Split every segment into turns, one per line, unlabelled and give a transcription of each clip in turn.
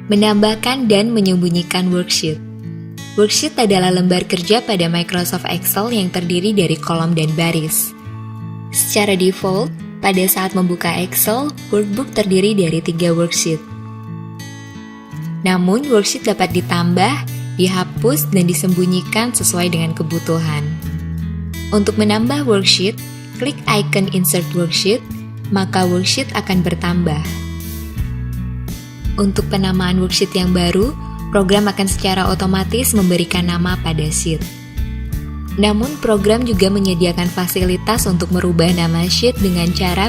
Menambahkan dan menyembunyikan worksheet. Worksheet adalah lembar kerja pada Microsoft Excel yang terdiri dari kolom dan baris. Secara default, pada saat membuka Excel, workbook terdiri dari 3 worksheet. Namun, worksheet dapat ditambah, dihapus, dan disembunyikan sesuai dengan kebutuhan. Untuk menambah worksheet, klik icon Insert Worksheet, maka worksheet akan bertambah. Untuk penamaan worksheet yang baru, program akan secara otomatis memberikan nama pada sheet. Namun, program juga menyediakan fasilitas untuk merubah nama sheet dengan cara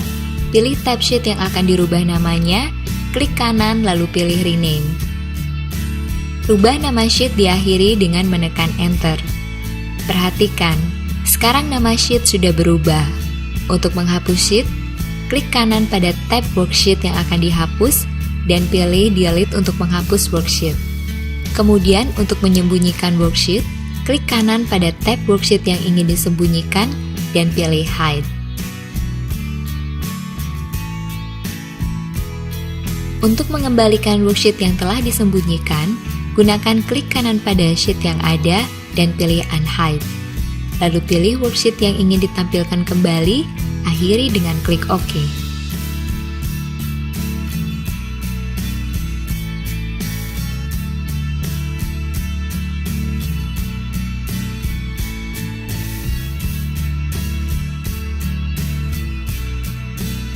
pilih tab sheet yang akan dirubah namanya, klik kanan lalu pilih rename. Rubah nama sheet diakhiri dengan menekan enter. Perhatikan, sekarang nama sheet sudah berubah. Untuk menghapus sheet, klik kanan pada tab worksheet yang akan dihapus dan pilih delete untuk menghapus worksheet. Kemudian untuk menyembunyikan worksheet, klik kanan pada tab worksheet yang ingin disembunyikan dan pilih hide. Untuk mengembalikan worksheet yang telah disembunyikan, gunakan klik kanan pada sheet yang ada dan pilih unhide. Lalu pilih worksheet yang ingin ditampilkan kembali, akhiri dengan klik OK.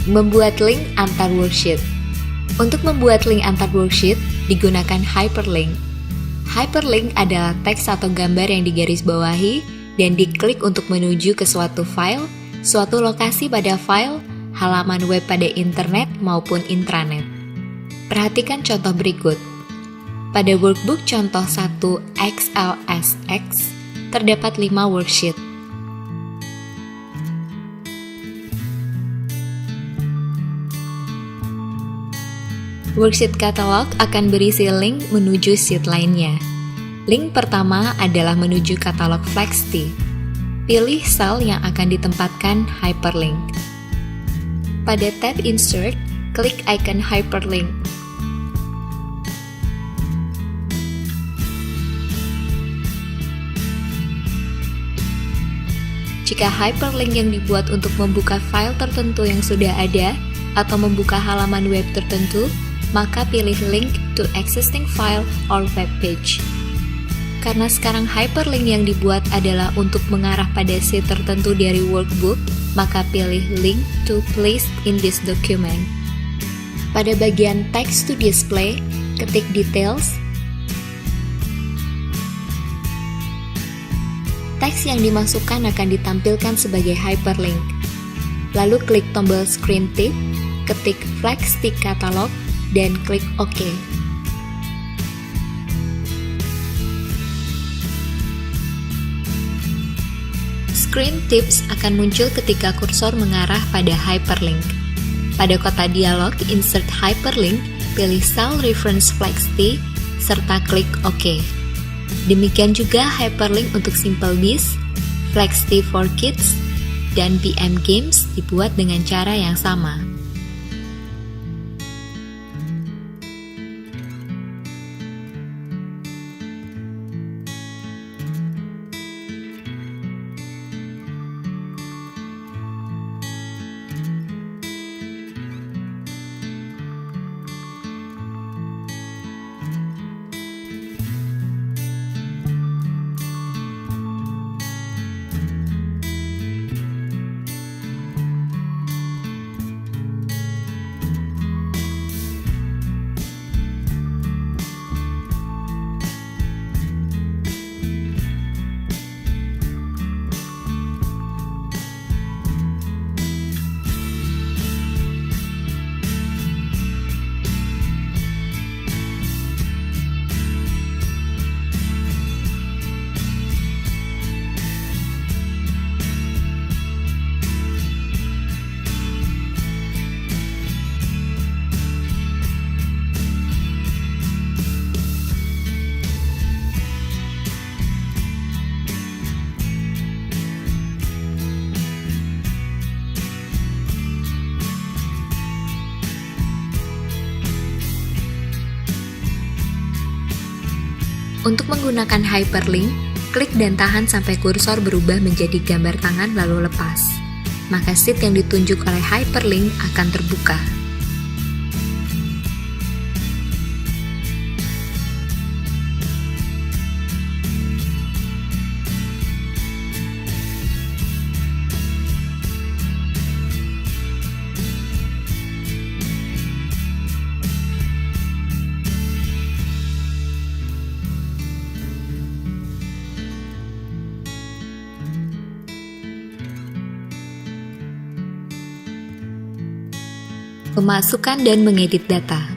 Membuat link antar worksheet. Untuk membuat link antar worksheet, digunakan hyperlink. Hyperlink adalah teks atau gambar yang digarisbawahi dan diklik untuk menuju ke suatu file, suatu lokasi pada file, halaman web pada internet maupun intranet. Perhatikan contoh berikut. Pada workbook contoh 1 XLSX, terdapat 5 worksheet. Worksheet katalog akan berisi link menuju sheet lainnya. Link pertama adalah menuju katalog Flexty. Pilih sel yang akan ditempatkan hyperlink. Pada tab Insert, klik icon hyperlink. Jika hyperlink yang dibuat untuk membuka file tertentu yang sudah ada atau membuka halaman web tertentu, maka pilih link to existing file or web page. Karena sekarang hyperlink yang dibuat adalah untuk mengarah pada sheet tertentu dari workbook, maka pilih link to place in this document. Pada bagian text to display, ketik details. Teks yang dimasukkan akan ditampilkan sebagai hyperlink. Lalu klik tombol screen tip, ketik Flexty Catalog, dan klik OK. Screen tips akan muncul ketika kursor mengarah pada hyperlink. Pada kotak dialog Insert Hyperlink, pilih sel reference Flexty, serta klik OK. Demikian juga hyperlink untuk SimpleBiz, Flexty for Kids, dan BM Games dibuat dengan cara yang sama. Untuk menggunakan hyperlink, klik dan tahan sampai kursor berubah menjadi gambar tangan lalu lepas. Maka sheet yang ditunjuk oleh hyperlink akan terbuka. Memasukkan dan mengedit data.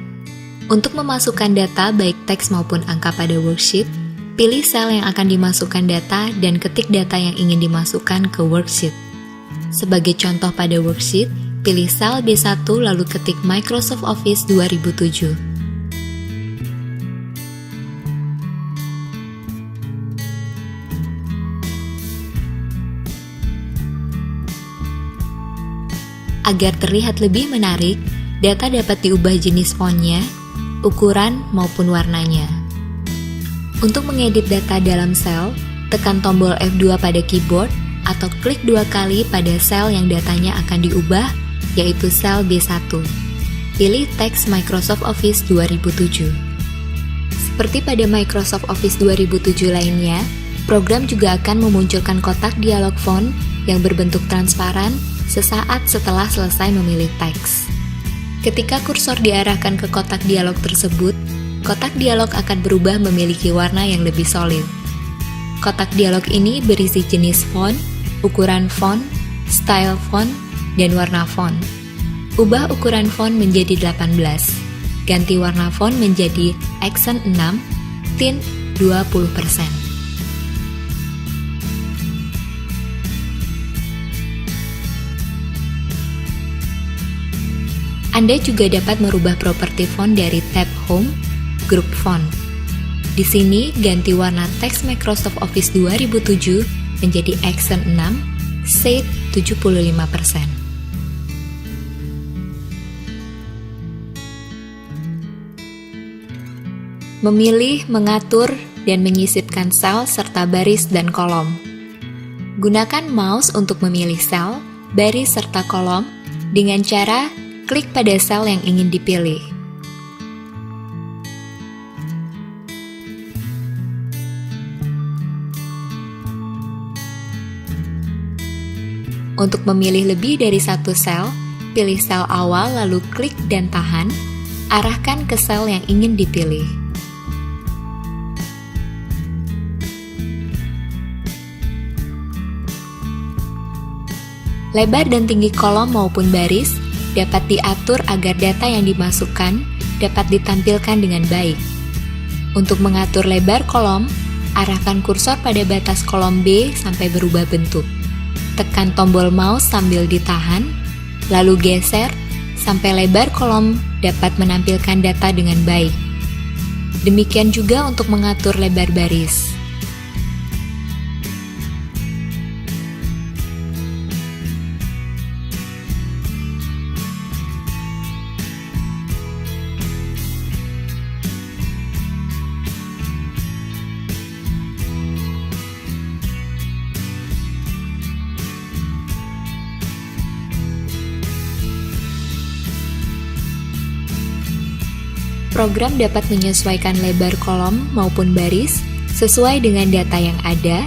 Untuk memasukkan data baik teks maupun angka pada worksheet, pilih sel yang akan dimasukkan data dan ketik data yang ingin dimasukkan ke worksheet. Sebagai contoh pada worksheet, pilih sel B1 lalu ketik Microsoft Office 2007. Agar terlihat lebih menarik, data dapat diubah jenis fontnya, ukuran, maupun warnanya. Untuk mengedit data dalam sel, tekan tombol F2 pada keyboard atau klik 2 kali pada sel yang datanya akan diubah, yaitu sel B1. Pilih teks Microsoft Office 2007. Seperti pada Microsoft Office 2007 lainnya, program juga akan memunculkan kotak dialog font yang berbentuk transparan sesaat setelah selesai memilih teks. Ketika kursor diarahkan ke kotak dialog tersebut, kotak dialog akan berubah memiliki warna yang lebih solid. Kotak dialog ini berisi jenis font, ukuran font, style font, dan warna font. Ubah ukuran font menjadi 18, ganti warna font menjadi accent 6, tint 20%. Anda juga dapat merubah properti font dari tab Home, Group Font. Di sini, ganti warna teks Microsoft Office 2007 menjadi accent 6, shade 75%. Memilih, mengatur, dan menyisipkan sel serta baris dan kolom. Gunakan mouse untuk memilih sel, baris, serta kolom dengan cara klik pada sel yang ingin dipilih. Untuk memilih lebih dari satu sel, pilih sel awal lalu klik dan tahan, arahkan ke sel yang ingin dipilih. Lebar dan tinggi kolom maupun baris dapat diatur agar data yang dimasukkan dapat ditampilkan dengan baik. Untuk mengatur lebar kolom, arahkan kursor pada batas kolom B sampai berubah bentuk. Tekan tombol mouse sambil ditahan, lalu geser sampai lebar kolom dapat menampilkan data dengan baik. Demikian juga untuk mengatur lebar baris. Program dapat menyesuaikan lebar kolom maupun baris sesuai dengan data yang ada.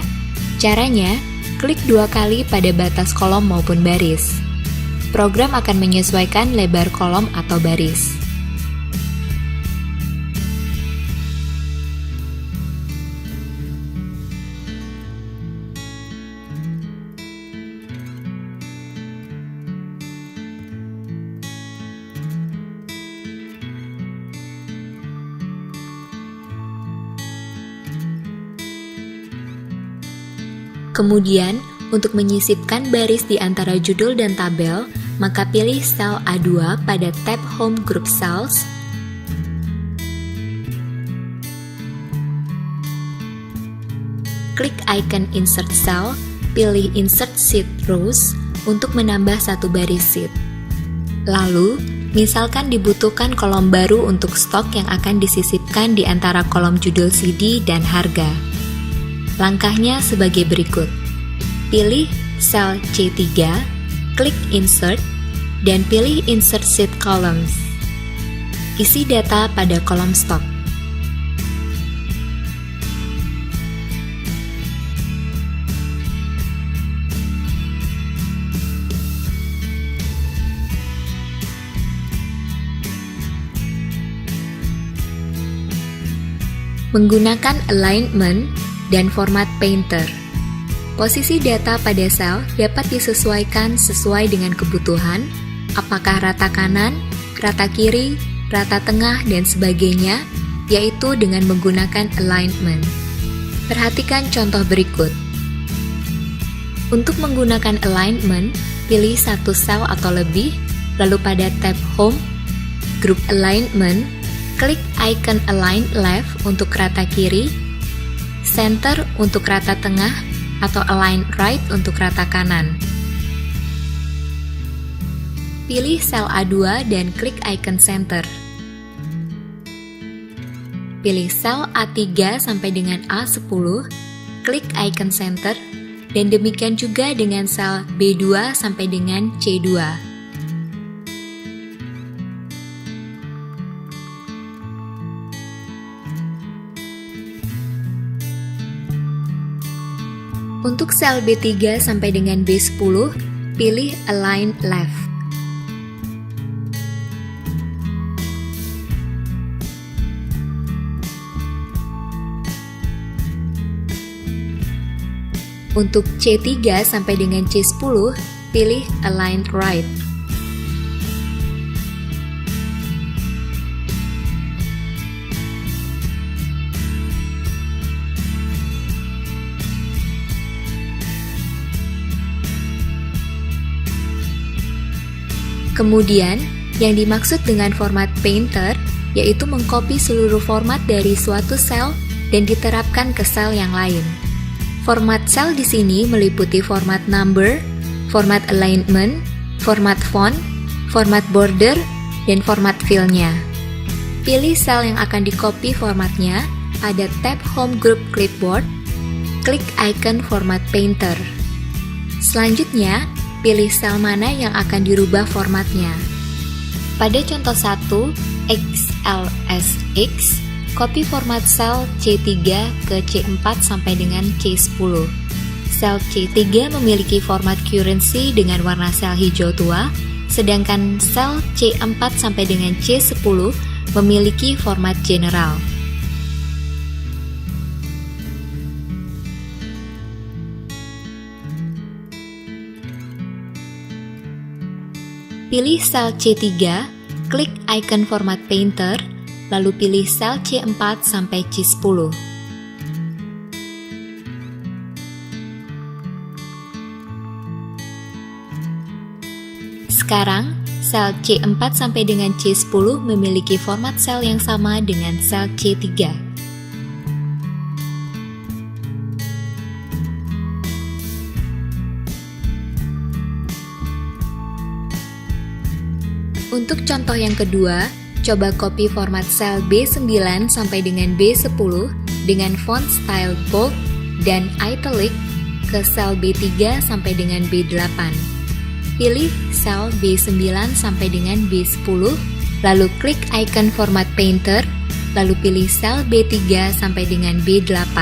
Caranya, klik 2 kali pada batas kolom maupun baris. Program akan menyesuaikan lebar kolom atau baris. Kemudian, untuk menyisipkan baris di antara judul dan tabel, maka pilih sel A2 pada tab Home Group Cells, klik icon Insert Cell, pilih Insert Sheet Rows untuk menambah satu baris sheet. Lalu, Misalkan dibutuhkan kolom baru untuk stok yang akan disisipkan di antara kolom judul CD dan harga. Langkahnya sebagai berikut. Pilih sel C3, klik Insert, dan pilih Insert Sheet Columns. Isi data pada kolom stok. Menggunakan alignment dan format painter. Posisi data pada sel dapat disesuaikan sesuai dengan kebutuhan, apakah rata kanan, rata kiri, rata tengah, dan sebagainya, yaitu dengan menggunakan alignment. Perhatikan contoh berikut. Untuk menggunakan alignment, pilih satu sel atau lebih, lalu pada tab Home, Group Alignment, klik icon Align Left untuk rata kiri, Center untuk rata tengah, atau Align Right untuk rata kanan. Pilih sel A2 dan klik icon Center. Pilih sel A3 sampai dengan A10, klik icon Center, dan demikian juga dengan sel B2 sampai dengan C2. Untuk sel B3 sampai dengan B10, pilih Align Left. Untuk C3 sampai dengan C10, pilih Align Right. Kemudian, yang dimaksud dengan format painter yaitu mengcopy seluruh format dari suatu sel dan diterapkan ke sel yang lain. Format sel di sini meliputi format number, format alignment, format font, format border, dan format fill-nya. Pilih sel yang akan di-copy formatnya pada tab Home Group Clipboard, klik icon Format Painter. Selanjutnya, pilih sel mana yang akan dirubah formatnya. Pada contoh 1, XLSX, copy format sel C3 ke C4 sampai dengan C10. Sel C3 memiliki format currency dengan warna sel hijau tua, sedangkan sel C4 sampai dengan C10 memiliki format general. Pilih sel C3, klik icon Format Painter, lalu pilih sel C4 sampai C10. Sekarang, sel C4 sampai dengan C10 memiliki format sel yang sama dengan sel C3. Untuk contoh yang kedua, coba copy format sel B9 sampai dengan B10 dengan font style bold dan italic ke sel B3 sampai dengan B8. Pilih sel B9 sampai dengan B10, lalu klik icon Format Painter, lalu pilih sel B3 sampai dengan B8.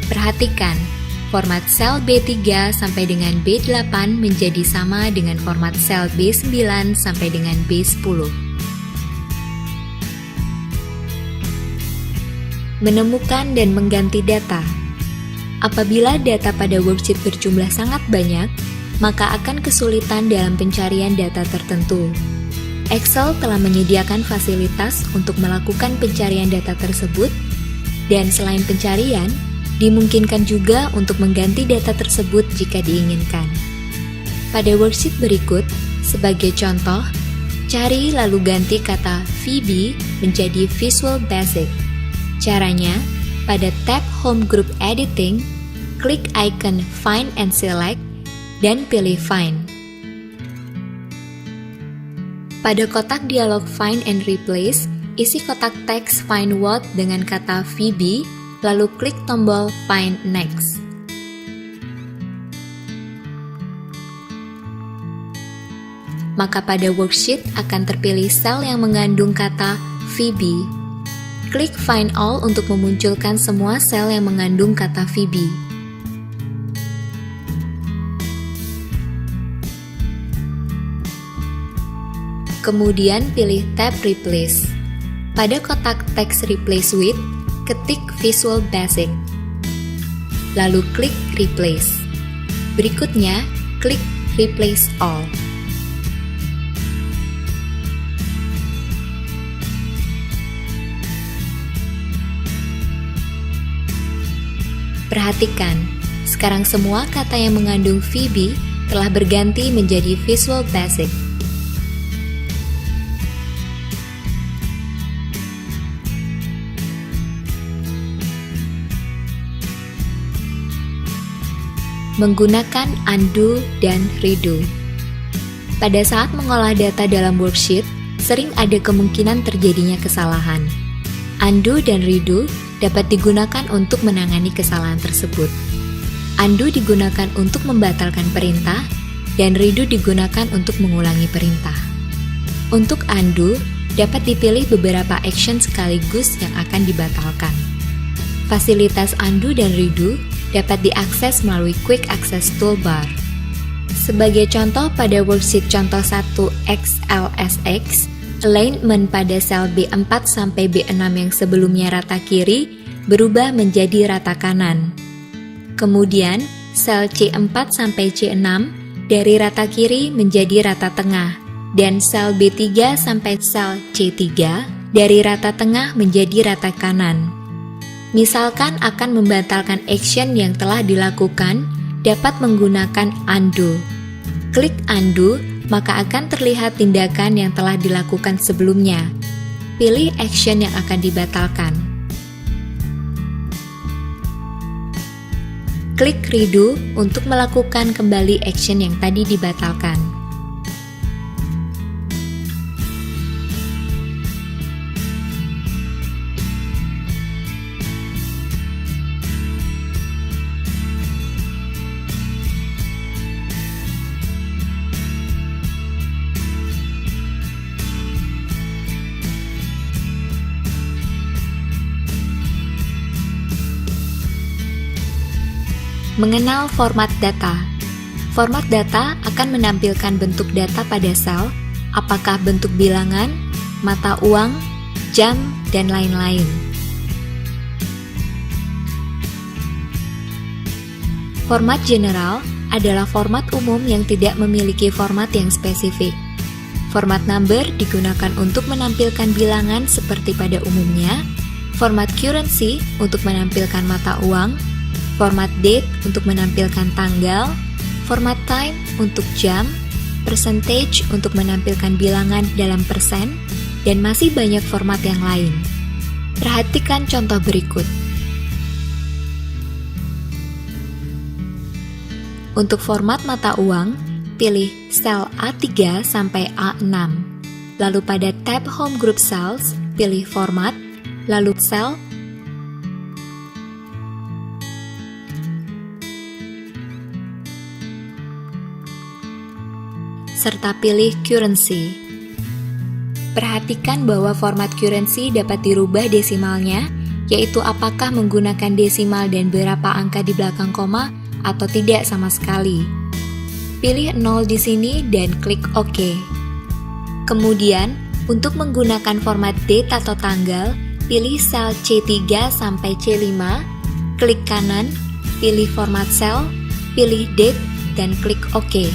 Perhatikan, format sel B3 sampai dengan B8 menjadi sama dengan format sel B9 sampai dengan B10. Menemukan dan mengganti data. Apabila data pada worksheet berjumlah sangat banyak, maka akan kesulitan dalam pencarian data tertentu. Excel telah menyediakan fasilitas untuk melakukan pencarian data tersebut, dan selain pencarian, dimungkinkan juga untuk mengganti data tersebut jika diinginkan. Pada worksheet berikut, sebagai contoh, cari lalu ganti kata VB menjadi Visual Basic. Caranya, pada tab Home Group Editing, klik icon Find and Select, dan pilih Find. Pada kotak dialog Find and Replace, isi kotak teks Find What dengan kata Phoebe, lalu klik tombol Find Next. Maka pada worksheet akan terpilih sel yang mengandung kata Phoebe. Klik Find All untuk memunculkan semua sel yang mengandung kata Phoebe. Kemudian pilih tab Replace. Pada kotak teks Replace With, ketik Visual Basic. Lalu klik Replace. Berikutnya, klik Replace All. Perhatikan, sekarang semua kata yang mengandung Phoebe telah berganti menjadi Visual Basic. Menggunakan undo dan redo. Pada saat mengolah data dalam worksheet, sering ada kemungkinan terjadinya kesalahan. Undo dan redo dapat digunakan untuk menangani kesalahan tersebut. Undo digunakan untuk membatalkan perintah, dan redo digunakan untuk mengulangi perintah. Untuk undo, dapat dipilih beberapa action sekaligus yang akan dibatalkan. Fasilitas undo dan redo dapat diakses melalui Quick Access Toolbar. Sebagai contoh pada worksheet contoh 1 XLSX, alignment pada sel B4 sampai B6 yang sebelumnya rata kiri berubah menjadi rata kanan. Kemudian, sel C4 sampai C6 dari rata kiri menjadi rata tengah, dan sel B3 sampai sel C3 dari rata tengah menjadi rata kanan. Misalkan akan membatalkan action yang telah dilakukan, dapat menggunakan undo. Klik undo, maka akan terlihat tindakan yang telah dilakukan sebelumnya. Pilih action yang akan dibatalkan. Klik redo untuk melakukan kembali action yang tadi dibatalkan. Mengenal format data. Format data akan menampilkan bentuk data pada sel, apakah bentuk bilangan, mata uang, jam, dan lain-lain. Format general adalah format umum yang tidak memiliki format yang spesifik. Format number digunakan untuk menampilkan bilangan seperti pada umumnya, format currency untuk menampilkan mata uang, format date untuk menampilkan tanggal, format time untuk jam, percentage untuk menampilkan bilangan dalam persen, dan masih banyak format yang lain. Perhatikan contoh berikut. Untuk format mata uang, pilih sel A3 sampai A6. Lalu pada tab Home Group Cells, pilih Format, lalu sel serta pilih currency. Perhatikan bahwa format currency dapat dirubah desimalnya, yaitu apakah menggunakan desimal dan berapa angka di belakang koma atau tidak sama sekali. Pilih 0 di sini dan klik OK. Kemudian, untuk menggunakan format date atau tanggal, pilih sel C3 sampai C5, klik kanan, pilih format sel, pilih date, dan klik OK.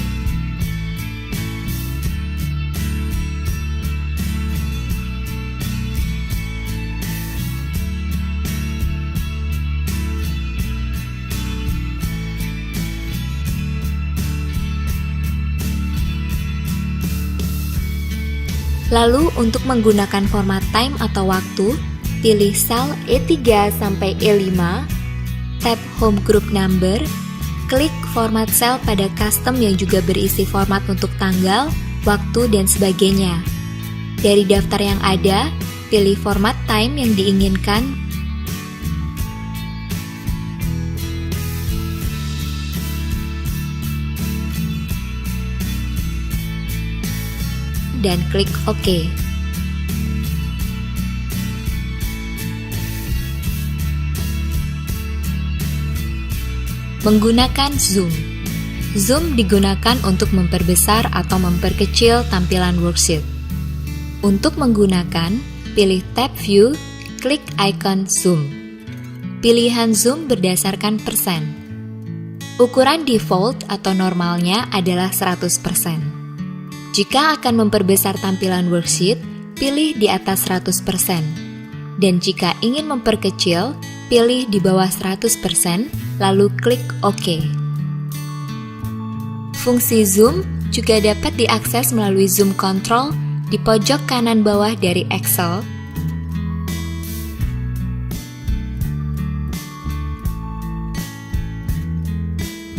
Lalu untuk menggunakan format time atau waktu, pilih sel E3 sampai E5, tab Home Group Number, klik format cell pada custom yang juga berisi format untuk tanggal, waktu, dan sebagainya. Dari daftar yang ada, pilih format time yang diinginkan, dan klik OK. Menggunakan Zoom. Zoom digunakan untuk memperbesar atau memperkecil tampilan worksheet. Untuk menggunakan, pilih tab View, klik icon Zoom. Pilihan Zoom berdasarkan persen. Ukuran default atau normalnya adalah 100%. Jika akan memperbesar tampilan worksheet, pilih di atas 100%. Dan jika ingin memperkecil, pilih di bawah 100%, lalu klik OK. Fungsi Zoom juga dapat diakses melalui Zoom Control di pojok kanan bawah dari Excel,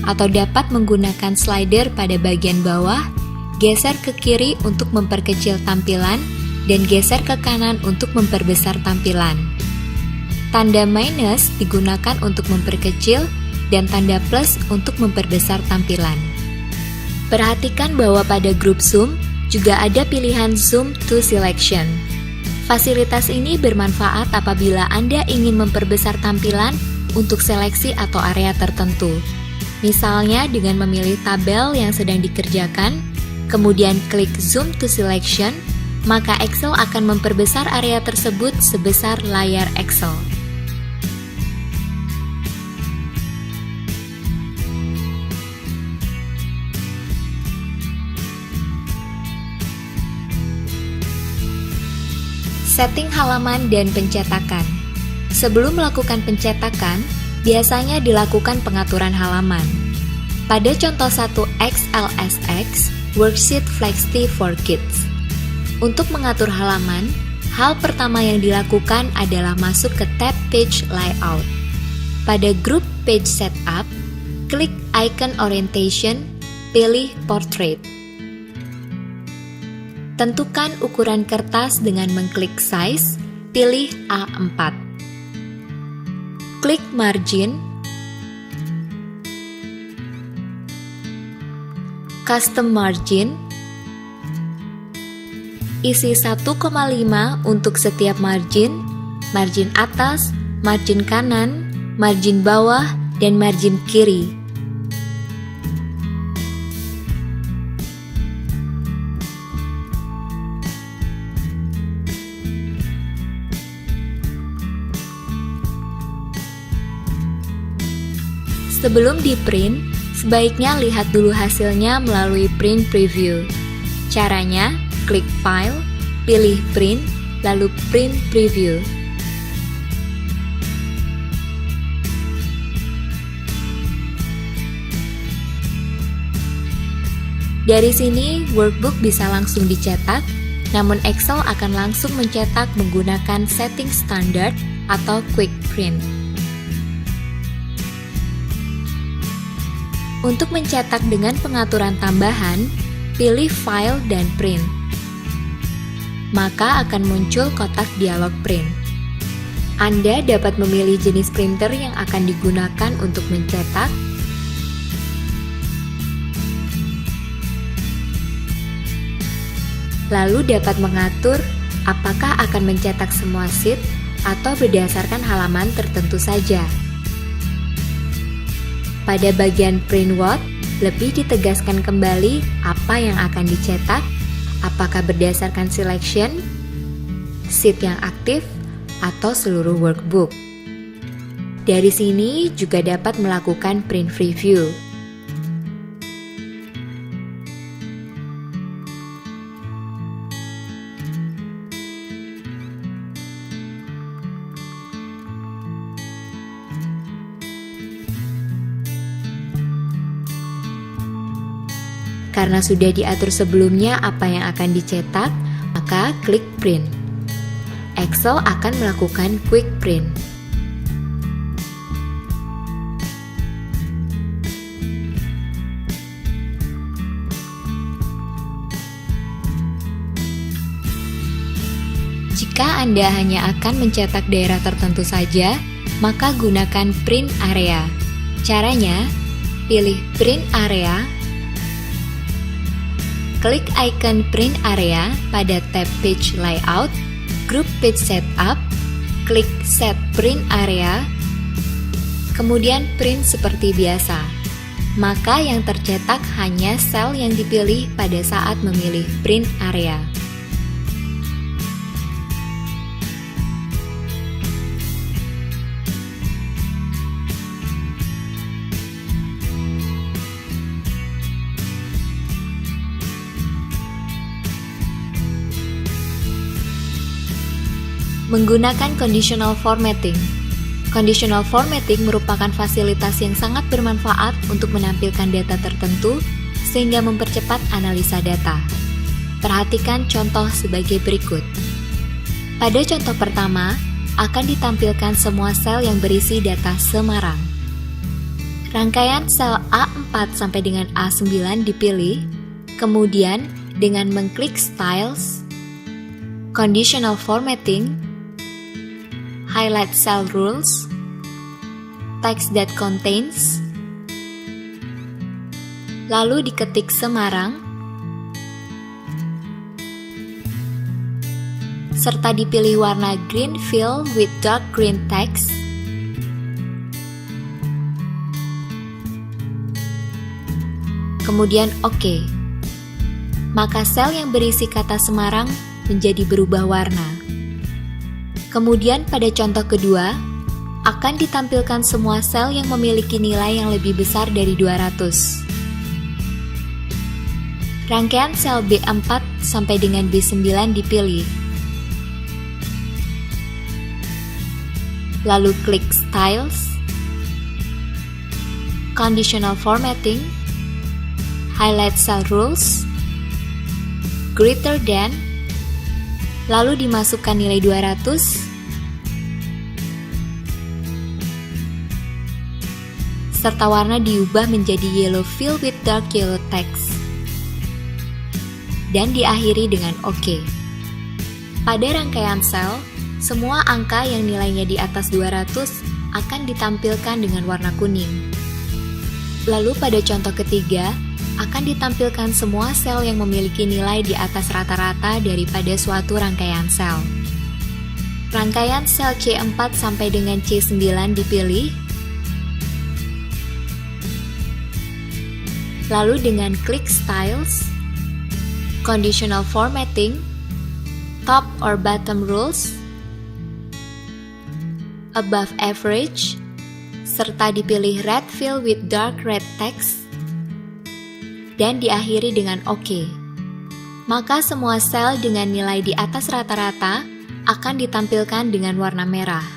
atau dapat menggunakan slider pada bagian bawah, geser ke kiri untuk memperkecil tampilan, dan geser ke kanan untuk memperbesar tampilan. Tanda minus digunakan untuk memperkecil dan tanda plus untuk memperbesar tampilan. Perhatikan bahwa pada grup Zoom juga ada pilihan Zoom to Selection. Fasilitas ini bermanfaat apabila Anda ingin memperbesar tampilan untuk seleksi atau area tertentu. Misalnya dengan memilih tabel yang sedang dikerjakan, kemudian klik Zoom to Selection, maka Excel akan memperbesar area tersebut sebesar layar Excel. Setting halaman dan pencetakan. Sebelum melakukan pencetakan, biasanya dilakukan pengaturan halaman. Pada contoh 1 XLSX, Worksheet Flexity for Kids. Untuk mengatur halaman, hal pertama yang dilakukan adalah masuk ke tab Page Layout. Pada grup Page Setup, klik icon Orientation, pilih Portrait. Tentukan ukuran kertas dengan mengklik Size, pilih A4. Klik Margin, Custom Margin, isi 1,5 untuk setiap margin, margin atas, margin kanan, margin bawah, dan margin kiri. Sebelum di-print, sebaiknya lihat dulu hasilnya melalui Print Preview. Caranya, klik File, pilih Print, lalu Print Preview. Dari sini, workbook bisa langsung dicetak, namun Excel akan langsung mencetak menggunakan setting standar atau Quick Print. Untuk mencetak dengan pengaturan tambahan, pilih File dan Print. Maka akan muncul kotak dialog print. Anda dapat memilih jenis printer yang akan digunakan untuk mencetak, lalu dapat mengatur apakah akan mencetak semua sheet atau berdasarkan halaman tertentu saja. Pada bagian Print What, lebih ditegaskan kembali apa yang akan dicetak, apakah berdasarkan selection, sheet yang aktif, atau seluruh workbook. Dari sini juga dapat melakukan print preview. Karena sudah diatur sebelumnya apa yang akan dicetak, maka klik Print. Excel akan melakukan Quick Print. Jika Anda hanya akan mencetak daerah tertentu saja, maka gunakan print area. Caranya, pilih print area, klik icon print area pada tab page layout, group page setup, klik set print area, kemudian print seperti biasa. Maka yang tercetak hanya sel yang dipilih pada saat memilih print area. Menggunakan conditional formatting. Conditional formatting merupakan fasilitas yang sangat bermanfaat untuk menampilkan data tertentu sehingga mempercepat analisa data. Perhatikan contoh sebagai berikut. Pada contoh pertama, akan ditampilkan semua sel yang berisi data Semarang. Rangkaian sel A4 sampai dengan A9 dipilih, kemudian dengan mengklik Styles, Conditional Formatting, Highlight Cell Rules, Text that contains, lalu diketik Semarang, serta dipilih warna green fill with dark green text, kemudian OK. Maka sel yang berisi kata Semarang menjadi berubah warna. Kemudian pada contoh kedua, akan ditampilkan semua sel yang memiliki nilai yang lebih besar dari 200. Rangkaian sel B4 sampai dengan B9 dipilih. Lalu klik Styles, Conditional Formatting, Highlight Cell Rules, Greater Than, lalu dimasukkan nilai 200, serta warna diubah menjadi yellow fill with dark yellow text, dan diakhiri dengan OK. Pada rangkaian sel, semua angka yang nilainya di atas 200 akan ditampilkan dengan warna kuning. Lalu pada contoh ketiga, akan ditampilkan semua sel yang memiliki nilai di atas rata-rata daripada suatu rangkaian sel. Rangkaian sel C4 sampai dengan C9 dipilih, lalu dengan klik Styles, Conditional Formatting, Top or Bottom Rules, Above Average, serta dipilih Red Fill with Dark Red Text, dan diakhiri dengan OK. Maka semua sel dengan nilai di atas rata-rata akan ditampilkan dengan warna merah.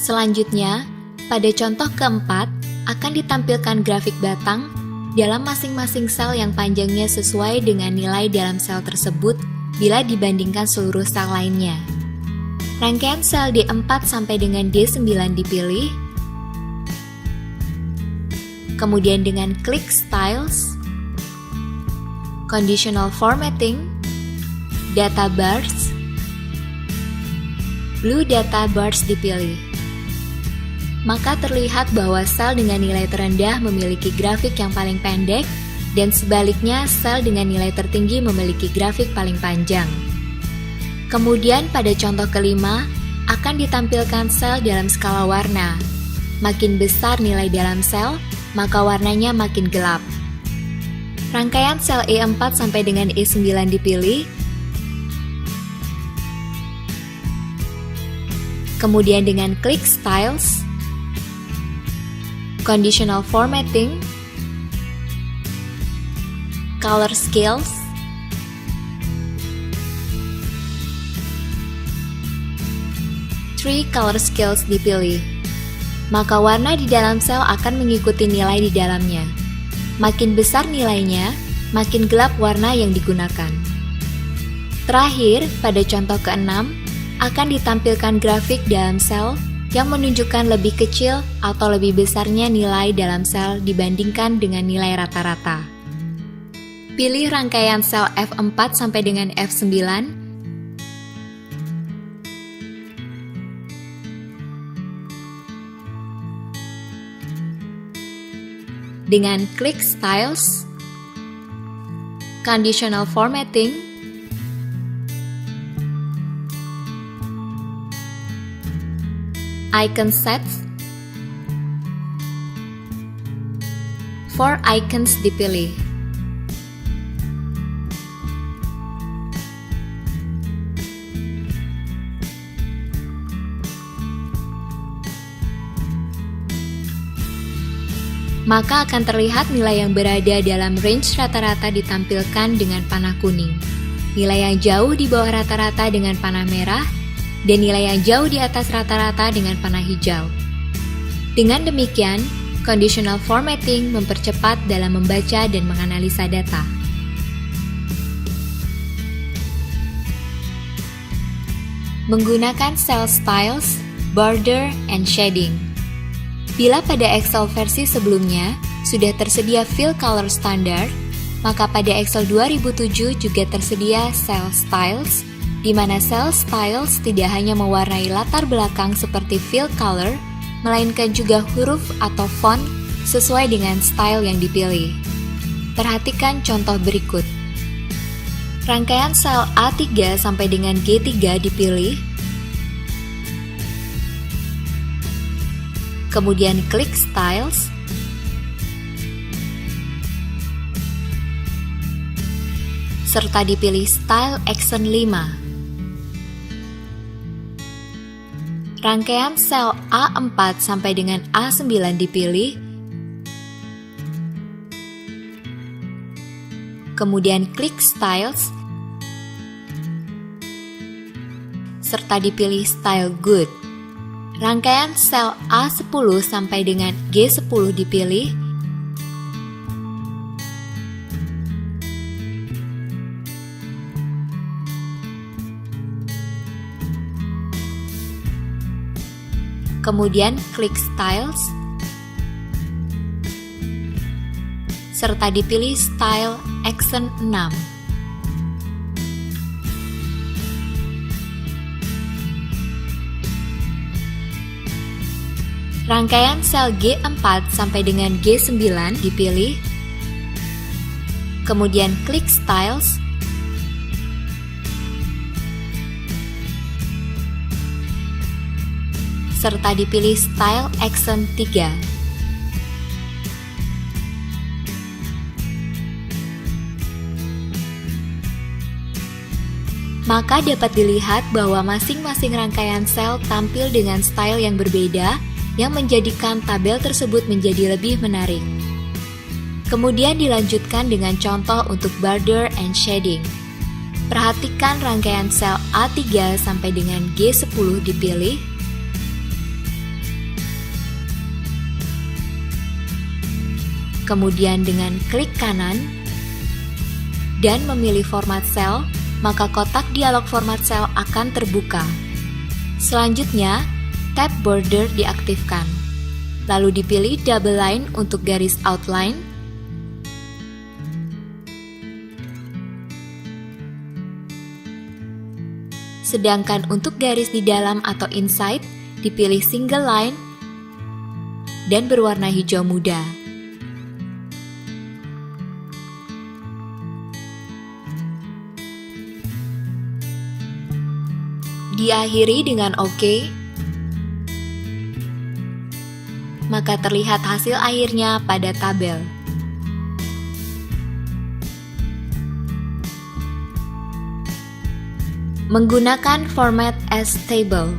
Selanjutnya, pada contoh keempat, akan ditampilkan grafik batang dalam masing-masing sel yang panjangnya sesuai dengan nilai dalam sel tersebut bila dibandingkan seluruh sel lainnya. Rangkaian sel D4 sampai dengan D9 dipilih, kemudian dengan klik Styles, Conditional Formatting, Data Bars, Blue Data Bars dipilih. Maka terlihat bahwa sel dengan nilai terendah memiliki grafik yang paling pendek dan sebaliknya sel dengan nilai tertinggi memiliki grafik paling panjang. Kemudian pada contoh kelima, akan ditampilkan sel dalam skala warna. Makin besar nilai dalam sel, maka warnanya makin gelap. Rangkaian sel E4 sampai dengan E9 dipilih, kemudian dengan klik Styles, Conditional Formatting, Color Scales, Three Color Scales dipilih. Maka warna di dalam sel akan mengikuti nilai di dalamnya. Makin besar nilainya, makin gelap warna yang digunakan. Terakhir, pada contoh keenam, akan ditampilkan grafik dalam sel yang menunjukkan lebih kecil atau lebih besarnya nilai dalam sel dibandingkan dengan nilai rata-rata. Pilih rangkaian sel F4 sampai dengan F9, dengan klik Styles, Conditional Formatting, Icon Sets. For icons dipilih. Maka akan terlihat nilai yang berada dalam range rata-rata ditampilkan dengan panah kuning, nilai yang jauh di bawah rata-rata dengan panah merah, dan nilai yang jauh di atas rata-rata dengan panah hijau. Dengan demikian, conditional formatting mempercepat dalam membaca dan menganalisa data. Menggunakan cell styles, border, and shading. Bila pada Excel versi sebelumnya sudah tersedia fill color standard, maka pada Excel 2007 juga tersedia cell styles, di mana cell styles tidak hanya mewarnai latar belakang seperti fill color, melainkan juga huruf atau font sesuai dengan style yang dipilih. Perhatikan contoh berikut. Rangkaian sel A3 sampai dengan G3 dipilih, kemudian klik Styles, serta dipilih Style Action 5. Rangkaian sel A4 sampai dengan A9 dipilih, kemudian klik Styles, serta dipilih Style Good. Rangkaian sel A10 sampai dengan G10 dipilih, kemudian klik Styles, serta dipilih Style Action 6. Rangkaian sel G4 sampai dengan G9 dipilih, kemudian klik Styles, serta dipilih Style Action 3. Maka dapat dilihat bahwa masing-masing rangkaian sel tampil dengan style yang berbeda, yang menjadikan tabel tersebut menjadi lebih menarik. Kemudian dilanjutkan dengan contoh untuk border and shading. Perhatikan rangkaian sel A3 sampai dengan G10 dipilih, kemudian dengan klik kanan dan memilih format sel, maka kotak dialog format sel akan terbuka. Selanjutnya, tab border diaktifkan, lalu dipilih double line untuk garis outline, sedangkan untuk garis di dalam atau inside dipilih single line dan berwarna hijau muda. Diakhiri dengan OK. Maka terlihat hasil akhirnya pada tabel. Menggunakan format as table.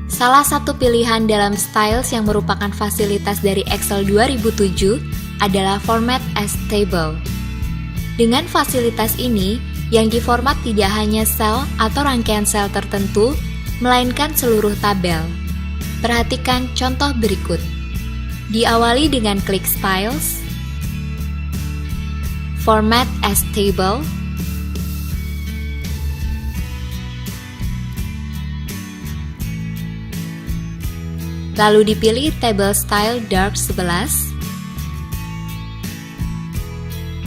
Salah satu pilihan dalam styles yang merupakan fasilitas dari Excel 2007 adalah format as table. Dengan fasilitas ini, yang diformat tidak hanya sel atau rangkaian sel tertentu, melainkan seluruh tabel. Perhatikan contoh berikut. Diawali dengan klik Styles, Format as Table, lalu dipilih Table Style Dark 11.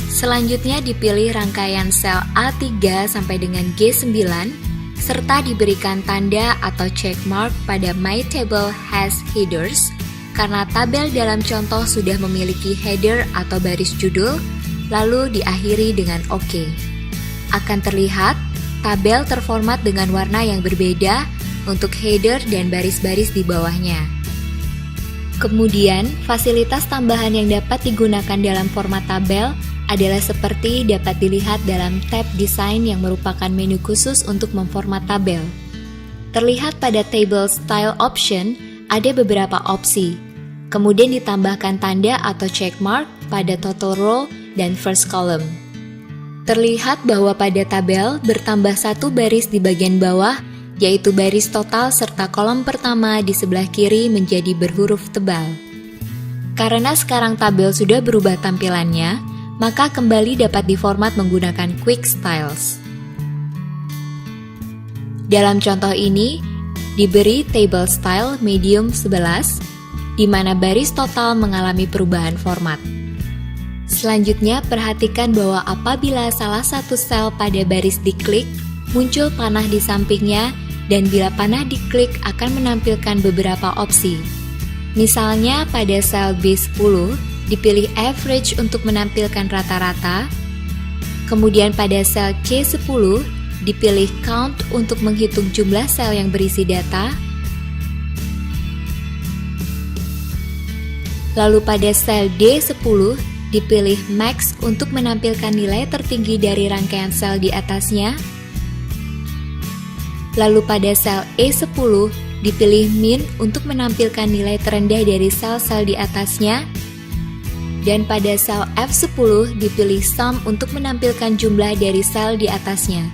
Selanjutnya dipilih rangkaian sel A3 sampai dengan G9, serta diberikan tanda atau check mark pada My Table Has Headers, karena tabel dalam contoh sudah memiliki header atau baris judul, lalu diakhiri dengan OK. Akan terlihat, tabel terformat dengan warna yang berbeda untuk header dan baris-baris di bawahnya. Kemudian, fasilitas tambahan yang dapat digunakan dalam format tabel adalah seperti dapat dilihat dalam tab Design yang merupakan menu khusus untuk memformat tabel. Terlihat pada Table Style Option ada beberapa opsi. Kemudian ditambahkan tanda atau check mark pada total row dan first column. Terlihat bahwa pada tabel bertambah satu baris di bagian bawah, yaitu baris total serta kolom pertama di sebelah kiri menjadi berhuruf tebal. Karena sekarang tabel sudah berubah tampilannya, maka kembali dapat diformat menggunakan Quick Styles. Dalam contoh ini, diberi table style medium 11, di mana baris total mengalami perubahan format. Selanjutnya, perhatikan bahwa apabila salah satu sel pada baris diklik, muncul panah di sampingnya, dan bila panah diklik akan menampilkan beberapa opsi. Misalnya pada sel B10, dipilih average untuk menampilkan rata-rata, kemudian pada sel C10, dipilih count untuk menghitung jumlah sel yang berisi data, lalu pada sel D10, dipilih max untuk menampilkan nilai tertinggi dari rangkaian sel di atasnya, lalu pada sel E10, dipilih min untuk menampilkan nilai terendah dari sel-sel di atasnya, dan pada sel F10 dipilih sum untuk menampilkan jumlah dari sel di atasnya.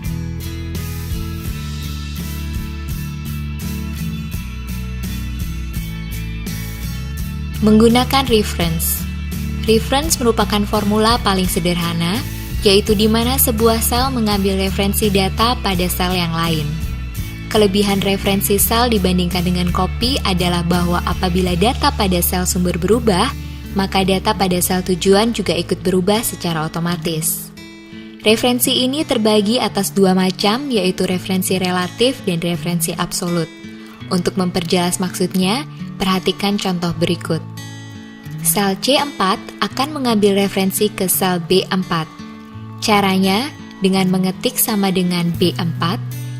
Menggunakan reference. Reference merupakan formula paling sederhana, yaitu di mana sebuah sel mengambil referensi data pada sel yang lain. Kelebihan referensi sel dibandingkan dengan copy adalah bahwa apabila data pada sel sumber berubah, maka data pada sel tujuan juga ikut berubah secara otomatis. Referensi ini terbagi atas dua macam, yaitu referensi relatif dan referensi absolut. Untuk memperjelas maksudnya, perhatikan contoh berikut. Sel C4 akan mengambil referensi ke sel B4. Caranya dengan mengetik sama dengan B4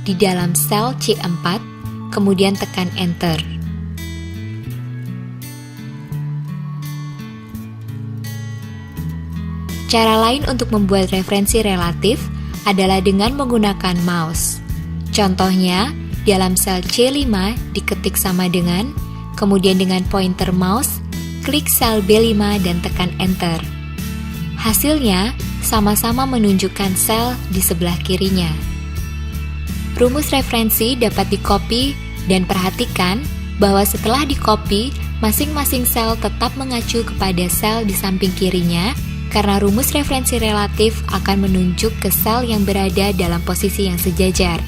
di dalam sel C4, kemudian tekan Enter. Cara lain untuk membuat referensi relatif adalah dengan menggunakan mouse. Contohnya, dalam sel C5 diketik sama dengan, kemudian dengan pointer mouse, klik sel B5 dan tekan Enter. Hasilnya sama-sama menunjukkan sel di sebelah kirinya. Rumus referensi dapat di-copy dan perhatikan bahwa setelah di-copy, masing-masing sel tetap mengacu kepada sel di samping kirinya karena rumus referensi relatif akan menunjuk ke sel yang berada dalam posisi yang sejajar.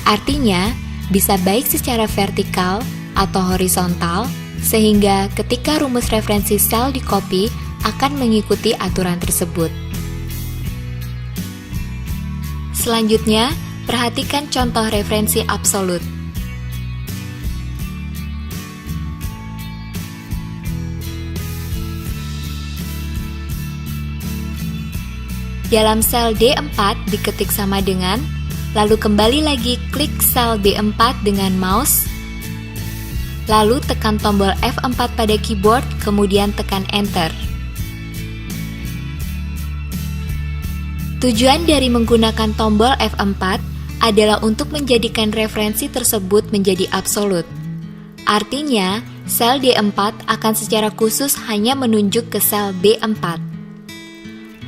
Artinya, bisa baik secara vertikal atau horizontal, sehingga ketika rumus referensi sel di-copy akan mengikuti aturan tersebut. Selanjutnya, perhatikan contoh referensi absolut. Dalam sel D4 diketik sama dengan, lalu kembali lagi klik sel B4 dengan mouse, lalu tekan tombol F4 pada keyboard, kemudian tekan Enter. Tujuan dari menggunakan tombol F4 adalah untuk menjadikan referensi tersebut menjadi absolut. Artinya, sel D4 akan secara khusus hanya menunjuk ke sel B4.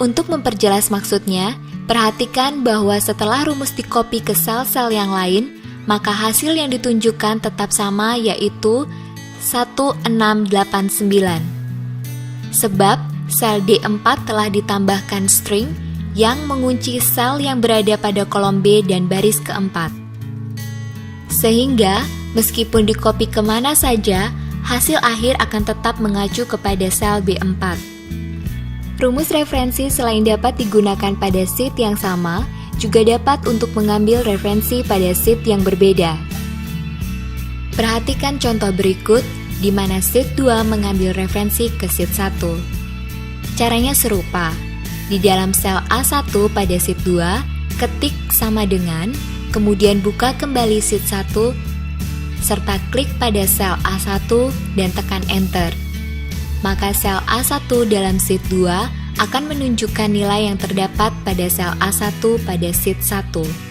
Untuk memperjelas maksudnya, perhatikan bahwa setelah rumus di-copy ke sel-sel yang lain, maka hasil yang ditunjukkan tetap sama, yaitu 1689. Sebab sel D4 telah ditambahkan string yang mengunci sel yang berada pada kolom B dan baris keempat. Sehingga, meskipun di-copy kemana saja, hasil akhir akan tetap mengacu kepada sel B4. Rumus referensi selain dapat digunakan pada sheet yang sama, juga dapat untuk mengambil referensi pada sheet yang berbeda. Perhatikan contoh berikut, di mana sheet 2 mengambil referensi ke sheet 1. Caranya serupa. Di dalam sel A1 pada sheet 2, ketik sama dengan, kemudian buka kembali sheet 1, serta klik pada sel A1 dan tekan Enter. Maka sel A1 dalam sheet 2 akan menunjukkan nilai yang terdapat pada sel A1 pada sheet 1.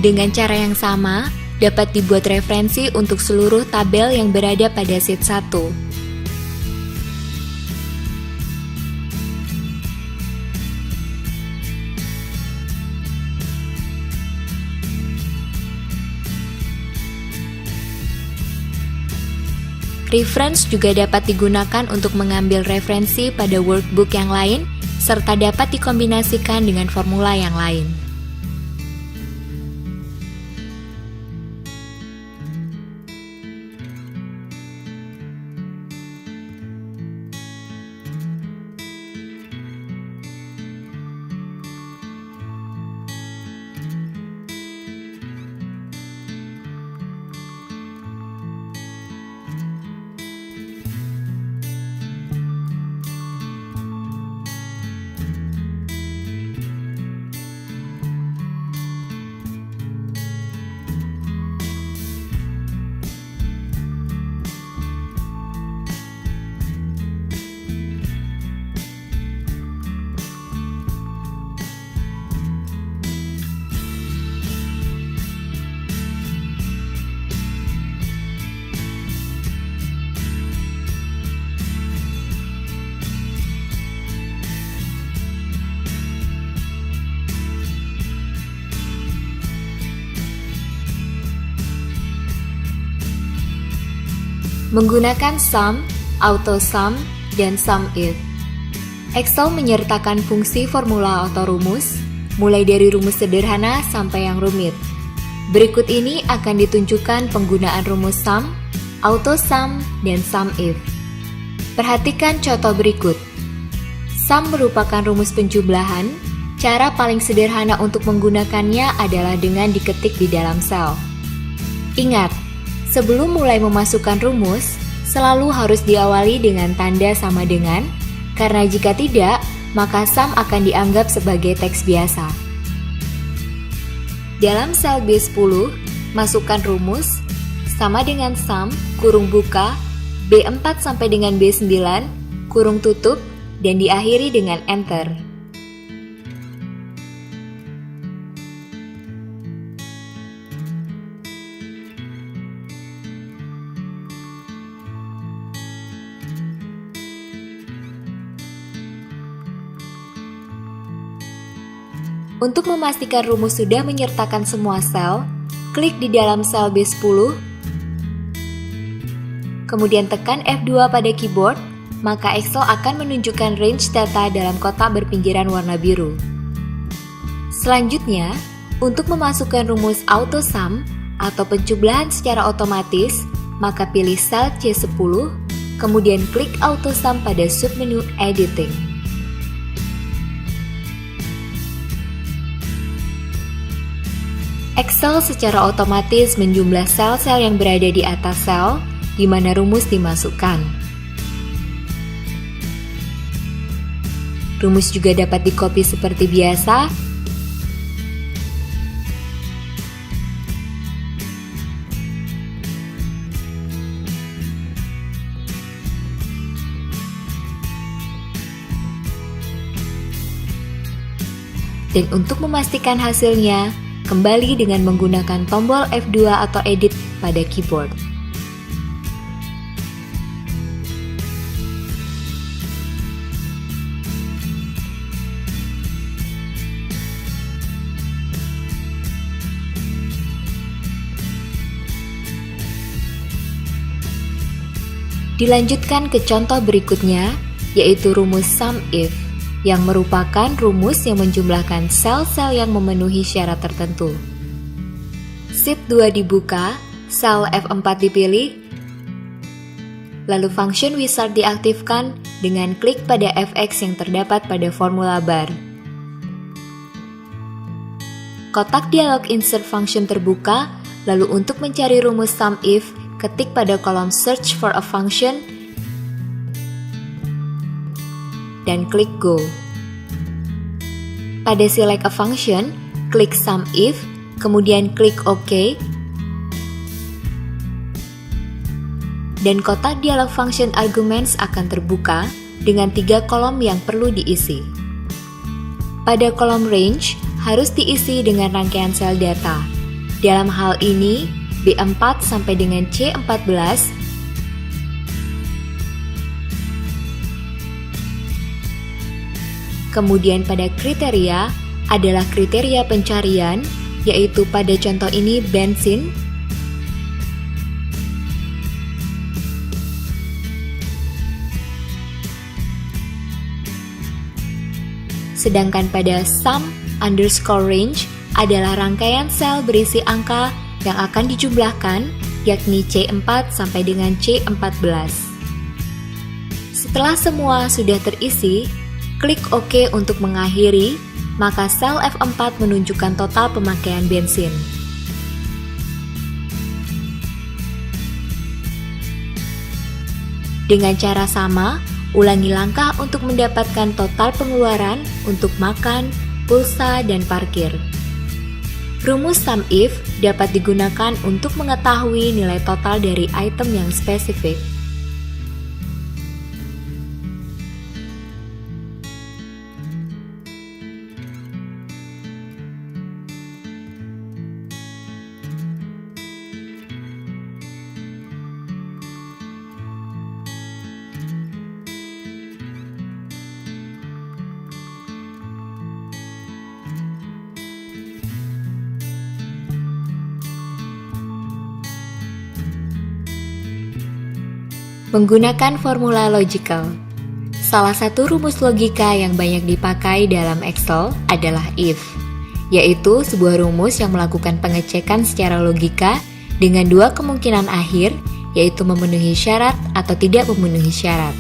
Dengan cara yang sama, dapat dibuat referensi untuk seluruh tabel yang berada pada sheet 1. Reference juga dapat digunakan untuk mengambil referensi pada workbook yang lain, serta dapat dikombinasikan dengan formula yang lain. Menggunakan sum, auto-sum, dan SUMIF. Excel menyertakan fungsi formula atau rumus, mulai dari rumus sederhana sampai yang rumit. Berikut ini akan ditunjukkan penggunaan rumus sum, auto-sum, dan SUMIF. Perhatikan contoh berikut. Sum merupakan rumus penjumlahan. Cara paling sederhana untuk menggunakannya adalah dengan diketik di dalam sel. Ingat, sebelum mulai memasukkan rumus, selalu harus diawali dengan tanda sama dengan, karena jika tidak, maka sum akan dianggap sebagai teks biasa. Dalam sel B10, masukkan rumus sama dengan sum, kurung buka, B4 sampai dengan B9, kurung tutup, dan diakhiri dengan Enter. Untuk memastikan rumus sudah menyertakan semua sel, klik di dalam sel B10, kemudian tekan F2 pada keyboard, maka Excel akan menunjukkan range data dalam kotak berpinggiran warna biru. Selanjutnya, untuk memasukkan rumus auto-sum atau penjumlahan secara otomatis, maka pilih sel C10, kemudian klik auto-sum pada submenu Editing. Excel secara otomatis menjumlah sel-sel yang berada di atas sel di mana rumus dimasukkan. Rumus juga dapat di-copy seperti biasa. Dan untuk memastikan hasilnya, kembali dengan menggunakan tombol F2 atau Edit pada keyboard. Dilanjutkan ke contoh berikutnya, yaitu rumus SUMIF, yang merupakan rumus yang menjumlahkan sel-sel yang memenuhi syarat tertentu. Sheet 2 dibuka, sel F4 dipilih, lalu function wizard diaktifkan dengan klik pada Fx yang terdapat pada formula bar. Kotak dialog insert function terbuka, lalu untuk mencari rumus sum if, ketik pada kolom search for a function dan klik go. Pada select a function, klik sum if, kemudian klik OK, dan kotak dialog function arguments akan terbuka dengan 3 kolom yang perlu diisi. Pada kolom range, harus diisi dengan rangkaian sel data. Dalam hal ini, B4 sampai dengan C14, kemudian pada kriteria adalah kriteria pencarian, yaitu pada contoh ini bensin, sedangkan pada sum underscore range adalah rangkaian sel berisi angka yang akan dijumlahkan, yakni C4 sampai dengan C14. Setelah semua sudah terisi, klik OK untuk mengakhiri, maka sel F4 menunjukkan total pemakaian bensin. Dengan cara sama, ulangi langkah untuk mendapatkan total pengeluaran untuk makan, pulsa, dan parkir. Rumus sum if dapat digunakan untuk mengetahui nilai total dari item yang spesifik. Menggunakan formula logical. Salah satu rumus logika yang banyak dipakai dalam Excel adalah if, yaitu sebuah rumus yang melakukan pengecekan secara logika dengan 2 kemungkinan akhir, yaitu memenuhi syarat atau tidak memenuhi syarat.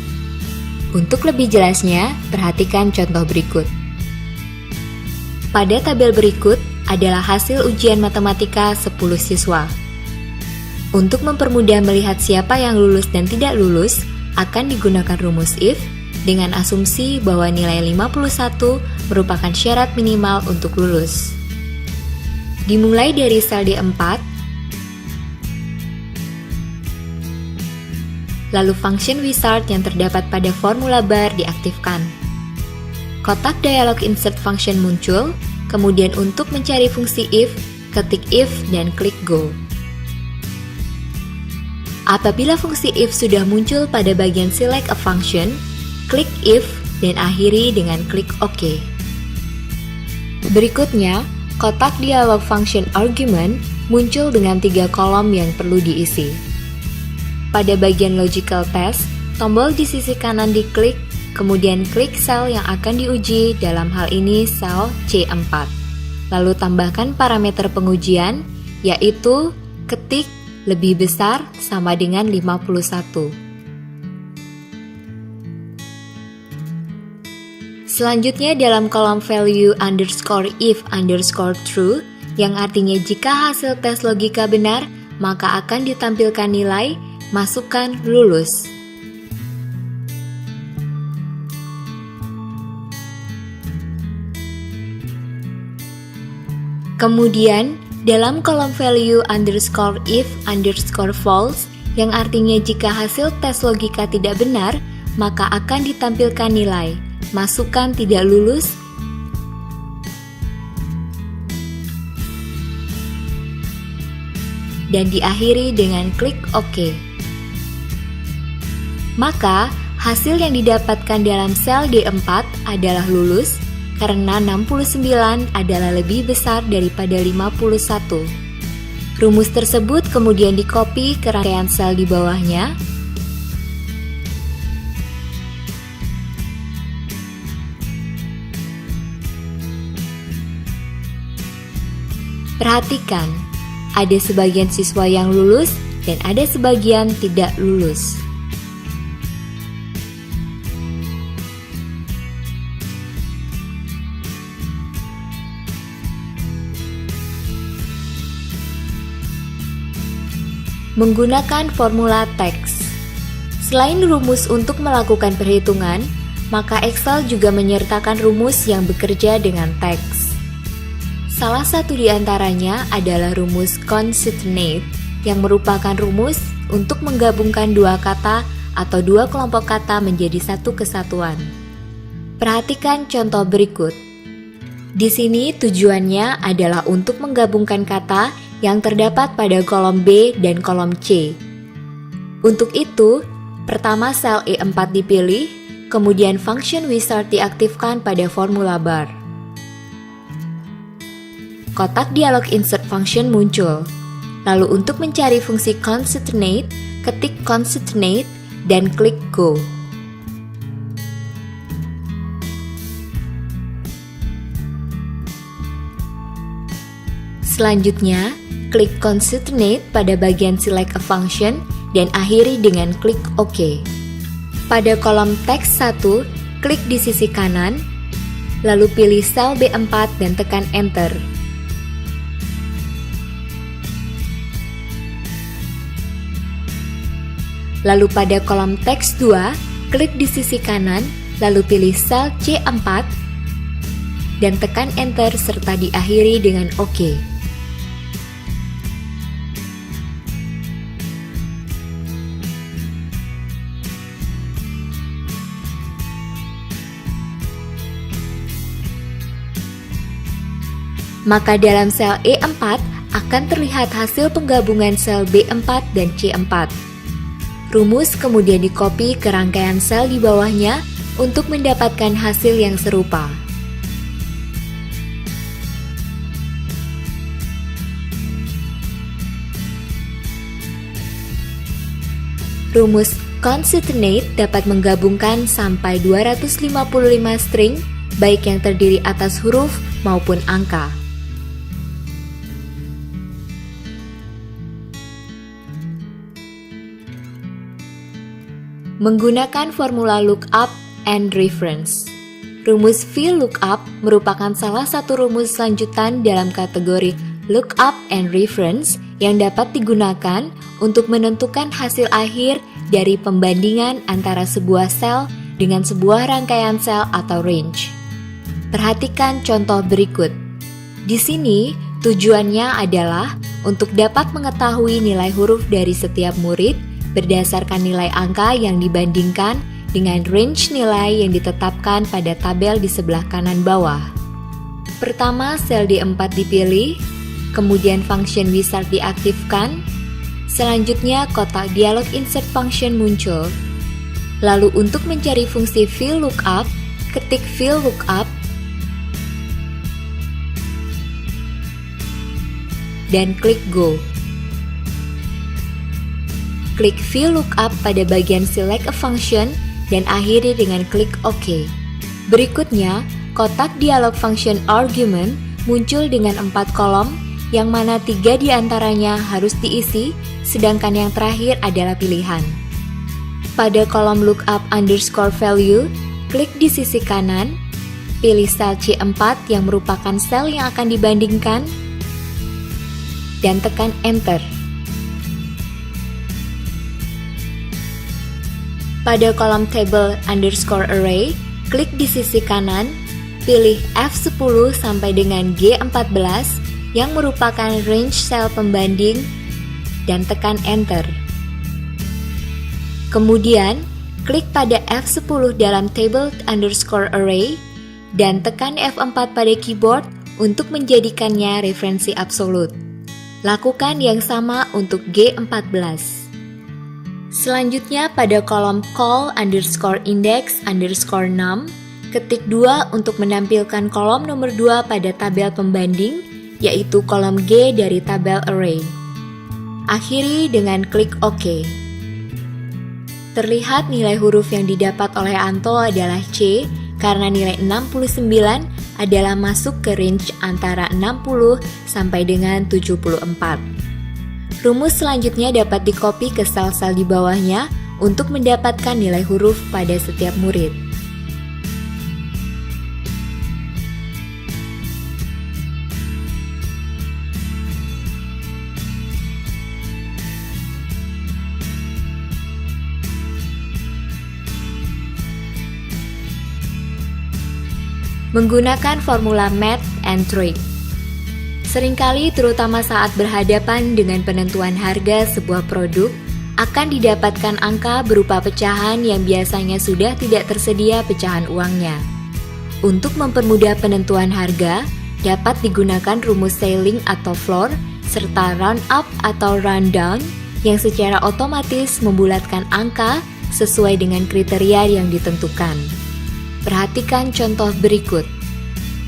Untuk lebih jelasnya, perhatikan contoh berikut. Pada tabel berikut adalah hasil ujian matematika 10 siswa. Untuk mempermudah melihat siapa yang lulus dan tidak lulus, akan digunakan rumus if dengan asumsi bahwa nilai 51 merupakan syarat minimal untuk lulus. Dimulai dari sel D4, lalu function wizard yang terdapat pada formula bar diaktifkan. Kotak dialog insert function muncul, kemudian untuk mencari fungsi if, ketik if dan klik go. Apabila fungsi if sudah muncul pada bagian select a function, klik if dan akhiri dengan klik OK. Berikutnya, kotak dialog function argument muncul dengan 3 kolom yang perlu diisi. Pada bagian logical test, tombol di sisi kanan diklik, kemudian klik sel yang akan diuji, dalam hal ini sel C4. Lalu tambahkan parameter pengujian, yaitu ketik lebih besar sama dengan 51. Selanjutnya dalam kolom value underscore if underscore true, yang artinya jika hasil tes logika benar, maka akan ditampilkan nilai, masukkan lulus. Kemudian, dalam kolom value underscore if underscore false, yang artinya jika hasil tes logika tidak benar, maka akan ditampilkan nilai, masukkan tidak lulus, dan diakhiri dengan klik OK. Maka, hasil yang didapatkan dalam sel D4 adalah lulus, karena 69 adalah lebih besar daripada 51. Rumus tersebut kemudian di-copy ke rangkaian sel di bawahnya. Perhatikan, ada sebagian siswa yang lulus dan ada sebagian tidak lulus. Menggunakan formula teks. Selain rumus untuk melakukan perhitungan, maka Excel juga menyertakan rumus yang bekerja dengan teks. Salah satu di antaranya adalah rumus concatenate, yang merupakan rumus untuk menggabungkan dua kata atau dua kelompok kata menjadi satu kesatuan. Perhatikan contoh berikut. Di sini tujuannya adalah untuk menggabungkan kata yang terdapat pada kolom B dan kolom C. Untuk itu, pertama sel E4 dipilih, kemudian function wizard diaktifkan pada formula bar. Kotak dialog insert function muncul. Lalu untuk mencari fungsi concatenate, ketik concatenate dan klik go. Selanjutnya, klik concatenate pada bagian select a function dan akhiri dengan klik OK. Pada kolom teks 1, klik di sisi kanan, lalu pilih sel B4 dan tekan Enter. Lalu pada kolom teks 2, klik di sisi kanan, lalu pilih sel C4 dan tekan Enter serta diakhiri dengan OK. Maka dalam sel E4 akan terlihat hasil penggabungan sel B4 dan C4. Rumus kemudian dikopi ke rangkaian sel di bawahnya untuk mendapatkan hasil yang serupa. Rumus concatenate dapat menggabungkan sampai 255 string, baik yang terdiri atas huruf maupun angka. Menggunakan formula lookup and reference. Rumus VLOOKUP merupakan salah satu rumus lanjutan dalam kategori lookup and reference yang dapat digunakan untuk menentukan hasil akhir dari pembandingan antara sebuah sel dengan sebuah rangkaian sel atau range. Perhatikan contoh berikut. Di sini, tujuannya adalah untuk dapat mengetahui nilai huruf dari setiap murid berdasarkan nilai angka yang dibandingkan dengan range nilai yang ditetapkan pada tabel di sebelah kanan bawah. Pertama, sel D4 dipilih, kemudian function wizard diaktifkan, selanjutnya kotak dialog insert function muncul. Lalu untuk mencari fungsi VLOOKUP, ketik VLOOKUP dan klik go. Klik VLOOKUP pada bagian select a function dan akhiri dengan klik OK. Berikutnya, kotak dialog function argument muncul dengan 4 kolom, yang mana 3 diantaranya harus diisi, sedangkan yang terakhir adalah pilihan. Pada kolom lookup underscore value, klik di sisi kanan, pilih sel C4 yang merupakan sel yang akan dibandingkan, dan tekan Enter. Pada kolom table underscore array, klik di sisi kanan, pilih F10 sampai dengan G14 yang merupakan range sel pembanding dan tekan Enter. Kemudian, klik pada F10 dalam table underscore array dan tekan F4 pada keyboard untuk menjadikannya referensi absolut. Lakukan yang sama untuk G14. Selanjutnya pada kolom call underscore index underscore num, ketik 2 untuk menampilkan kolom nomor 2 pada tabel pembanding, yaitu kolom G dari tabel array. Akhiri dengan klik OK. Terlihat nilai huruf yang didapat oleh Anto adalah C, karena nilai 69 adalah masuk ke range antara 60 sampai dengan 74. Rumus selanjutnya dapat dikopi ke sel-sel di bawahnya untuk mendapatkan nilai huruf pada setiap murid. Menggunakan formula math and trick. Seringkali terutama saat berhadapan dengan penentuan harga sebuah produk, akan didapatkan angka berupa pecahan yang biasanya sudah tidak tersedia pecahan uangnya. Untuk mempermudah penentuan harga, dapat digunakan rumus ceiling atau floor, serta round up atau round down yang secara otomatis membulatkan angka sesuai dengan kriteria yang ditentukan. Perhatikan contoh berikut.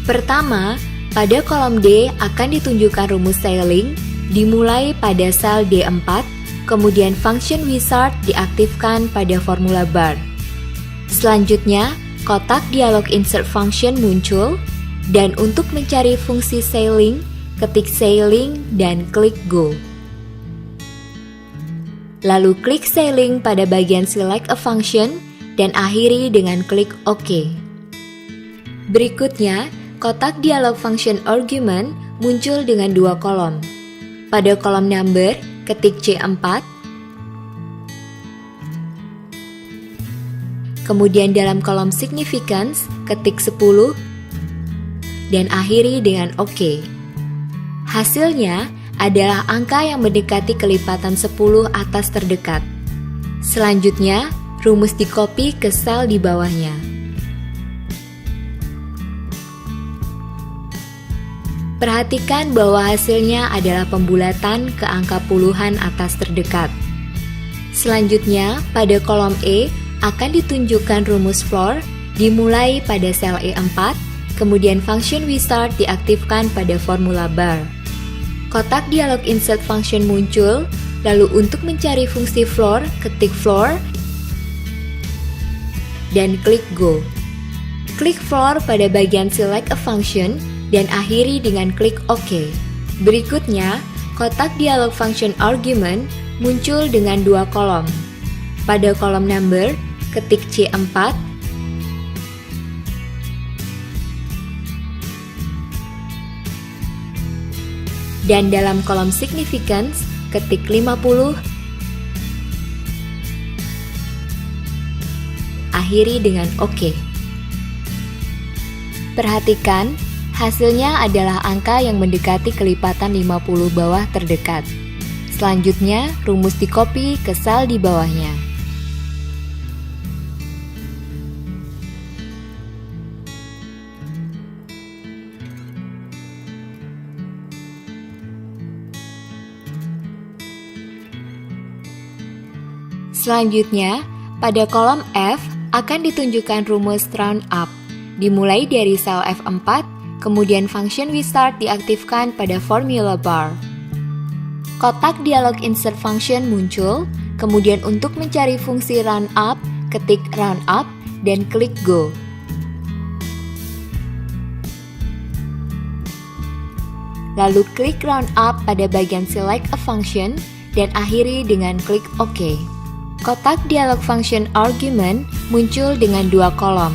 Pertama, pada kolom D akan ditunjukkan rumus ceiling dimulai pada sel D4, kemudian function wizard diaktifkan pada formula bar. Selanjutnya, kotak dialog insert function muncul, dan untuk mencari fungsi ceiling, ketik ceiling dan klik go. Lalu klik ceiling pada bagian select a function dan akhiri dengan klik OK. Berikutnya, kotak dialog function argument muncul dengan dua kolom. Pada kolom number, ketik C4. Kemudian dalam kolom significance, ketik 10 dan akhiri dengan OK. Hasilnya adalah angka yang mendekati kelipatan 10 atas terdekat. Selanjutnya, rumus di-copy ke sel di bawahnya. Perhatikan bahwa hasilnya adalah pembulatan ke angka puluhan atas terdekat. Selanjutnya, pada kolom E akan ditunjukkan rumus floor dimulai pada sel E4, kemudian function wizard diaktifkan pada formula bar. Kotak dialog insert function muncul, lalu untuk mencari fungsi floor, ketik floor dan klik go. Klik floor pada bagian select a function dan akhiri dengan klik OK. Berikutnya, kotak dialog function argument muncul dengan dua kolom. Pada kolom number, ketik C4, dan dalam kolom significance, ketik 50, akhiri dengan OK. Perhatikan, hasilnya adalah angka yang mendekati kelipatan 50 bawah terdekat. Selanjutnya, rumus di-copy ke sel di bawahnya. Selanjutnya, pada kolom F akan ditunjukkan rumus round up, dimulai dari sel F4, kemudian function wizard diaktifkan pada formula bar. Kotak dialog insert function muncul, kemudian untuk mencari fungsi round up, ketik round up dan klik go. Lalu klik round up pada bagian select a function dan akhiri dengan klik OK. Kotak dialog function argument muncul dengan dua kolom.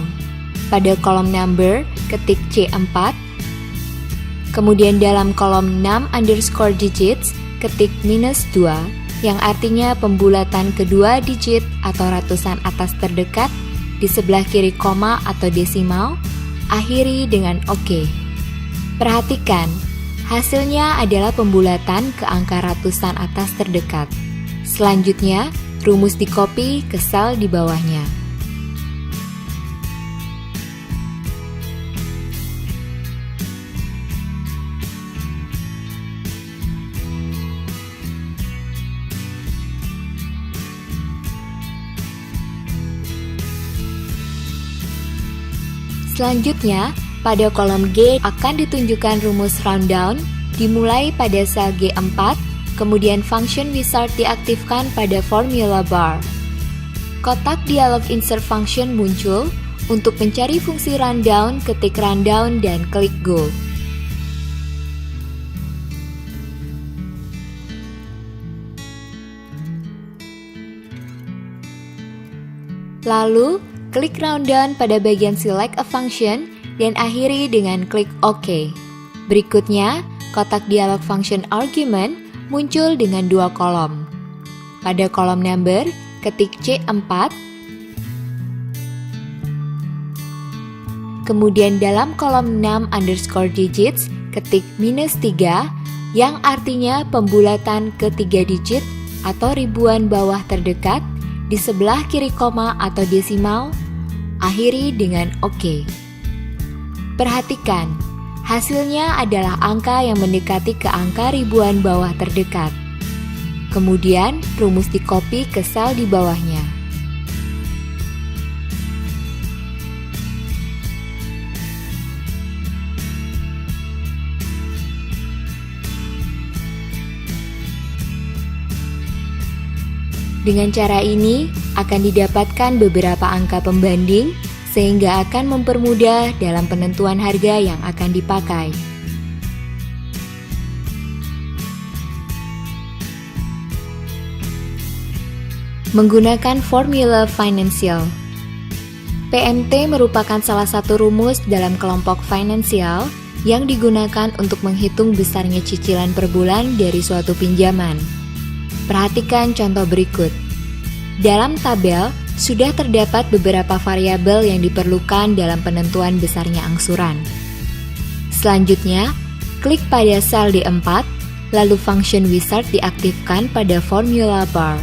Pada kolom number, ketik C4. Kemudian dalam kolom num underscore digits, ketik -2, yang artinya pembulatan kedua digit atau ratusan atas terdekat di sebelah kiri koma atau desimal, akhiri dengan OK. Perhatikan, hasilnya adalah pembulatan ke angka ratusan atas terdekat. Selanjutnya, rumus di-copy ke sel di bawahnya. Selanjutnya, pada kolom G akan ditunjukkan rumus round down dimulai pada sel G4, kemudian function wizard diaktifkan pada formula bar. Kotak dialog insert function muncul, untuk mencari fungsi rundown, ketik rundown dan klik go. Lalu, klik rundown pada bagian select a function dan akhiri dengan klik OK. Berikutnya, kotak dialog function argument muncul dengan dua kolom. Pada kolom number, ketik C4. kemudian dalam kolom 6 underscore digits, ketik -3, yang artinya pembulatan ke 3 digit atau ribuan bawah terdekat, di sebelah kiri koma atau desimal, akhiri dengan OK. Perhatikan, hasilnya adalah angka yang mendekati ke angka ribuan bawah terdekat. Kemudian, rumus di-copy ke sel di bawahnya. Dengan cara ini, akan didapatkan beberapa angka pembanding sehingga akan mempermudah dalam penentuan harga yang akan dipakai. Menggunakan formula finansial. PMT merupakan salah satu rumus dalam kelompok finansial yang digunakan untuk menghitung besarnya cicilan per bulan dari suatu pinjaman. Perhatikan contoh berikut. Dalam tabel, sudah terdapat beberapa variabel yang diperlukan dalam penentuan besarnya angsuran. Selanjutnya, klik pada sel D4, lalu function wizard diaktifkan pada formula bar.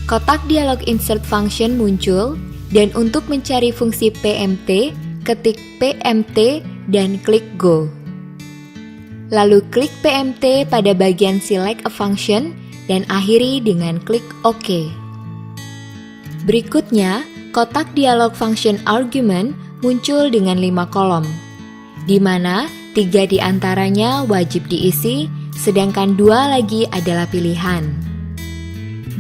Kotak dialog insert function muncul, dan untuk mencari fungsi PMT, ketik PMT dan klik Go. Lalu klik PMT pada bagian Select a Function dan akhiri dengan klik OK. Berikutnya, kotak dialog function argument muncul dengan 5 kolom, di mana 3 diantaranya wajib diisi, sedangkan 2 lagi adalah pilihan.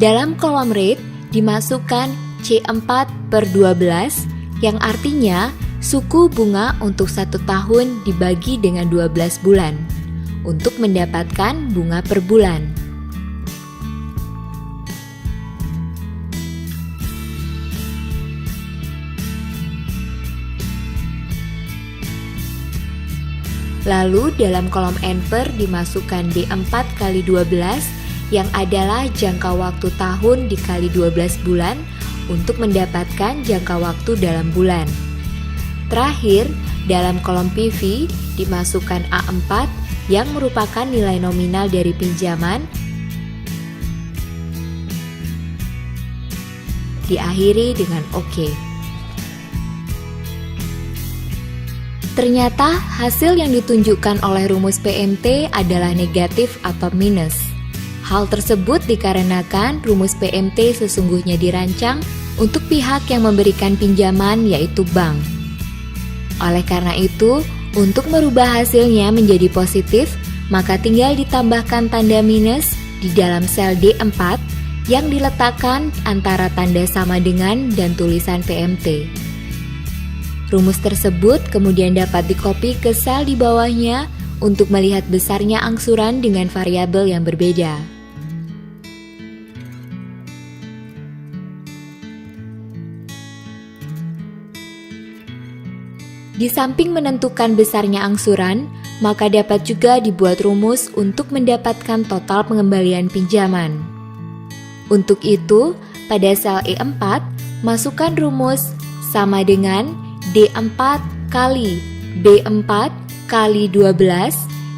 Dalam kolom rate dimasukkan C4/12 yang artinya suku bunga untuk 1 tahun dibagi dengan 12 bulan untuk mendapatkan bunga per bulan. Lalu dalam kolom N/per dimasukkan D4/12 yang adalah jangka waktu tahun dikali 12 bulan untuk mendapatkan jangka waktu dalam bulan. Terakhir, dalam kolom PV dimasukkan A4 yang merupakan nilai nominal dari pinjaman, diakhiri dengan OK. Ternyata hasil yang ditunjukkan oleh rumus PMT adalah negatif atau minus. Hal tersebut dikarenakan rumus PMT sesungguhnya dirancang untuk pihak yang memberikan pinjaman, yaitu bank. Oleh karena itu, untuk merubah hasilnya menjadi positif, maka tinggal ditambahkan tanda minus di dalam sel D4 yang diletakkan antara tanda sama dengan dan tulisan PMT. Rumus tersebut kemudian dapat di-copy ke sel di bawahnya untuk melihat besarnya angsuran dengan variabel yang berbeda. Di samping menentukan besarnya angsuran, maka dapat juga dibuat rumus untuk mendapatkan total pengembalian pinjaman. Untuk itu, pada sel E4, masukkan rumus sama dengan D4 kali B4 kali 12,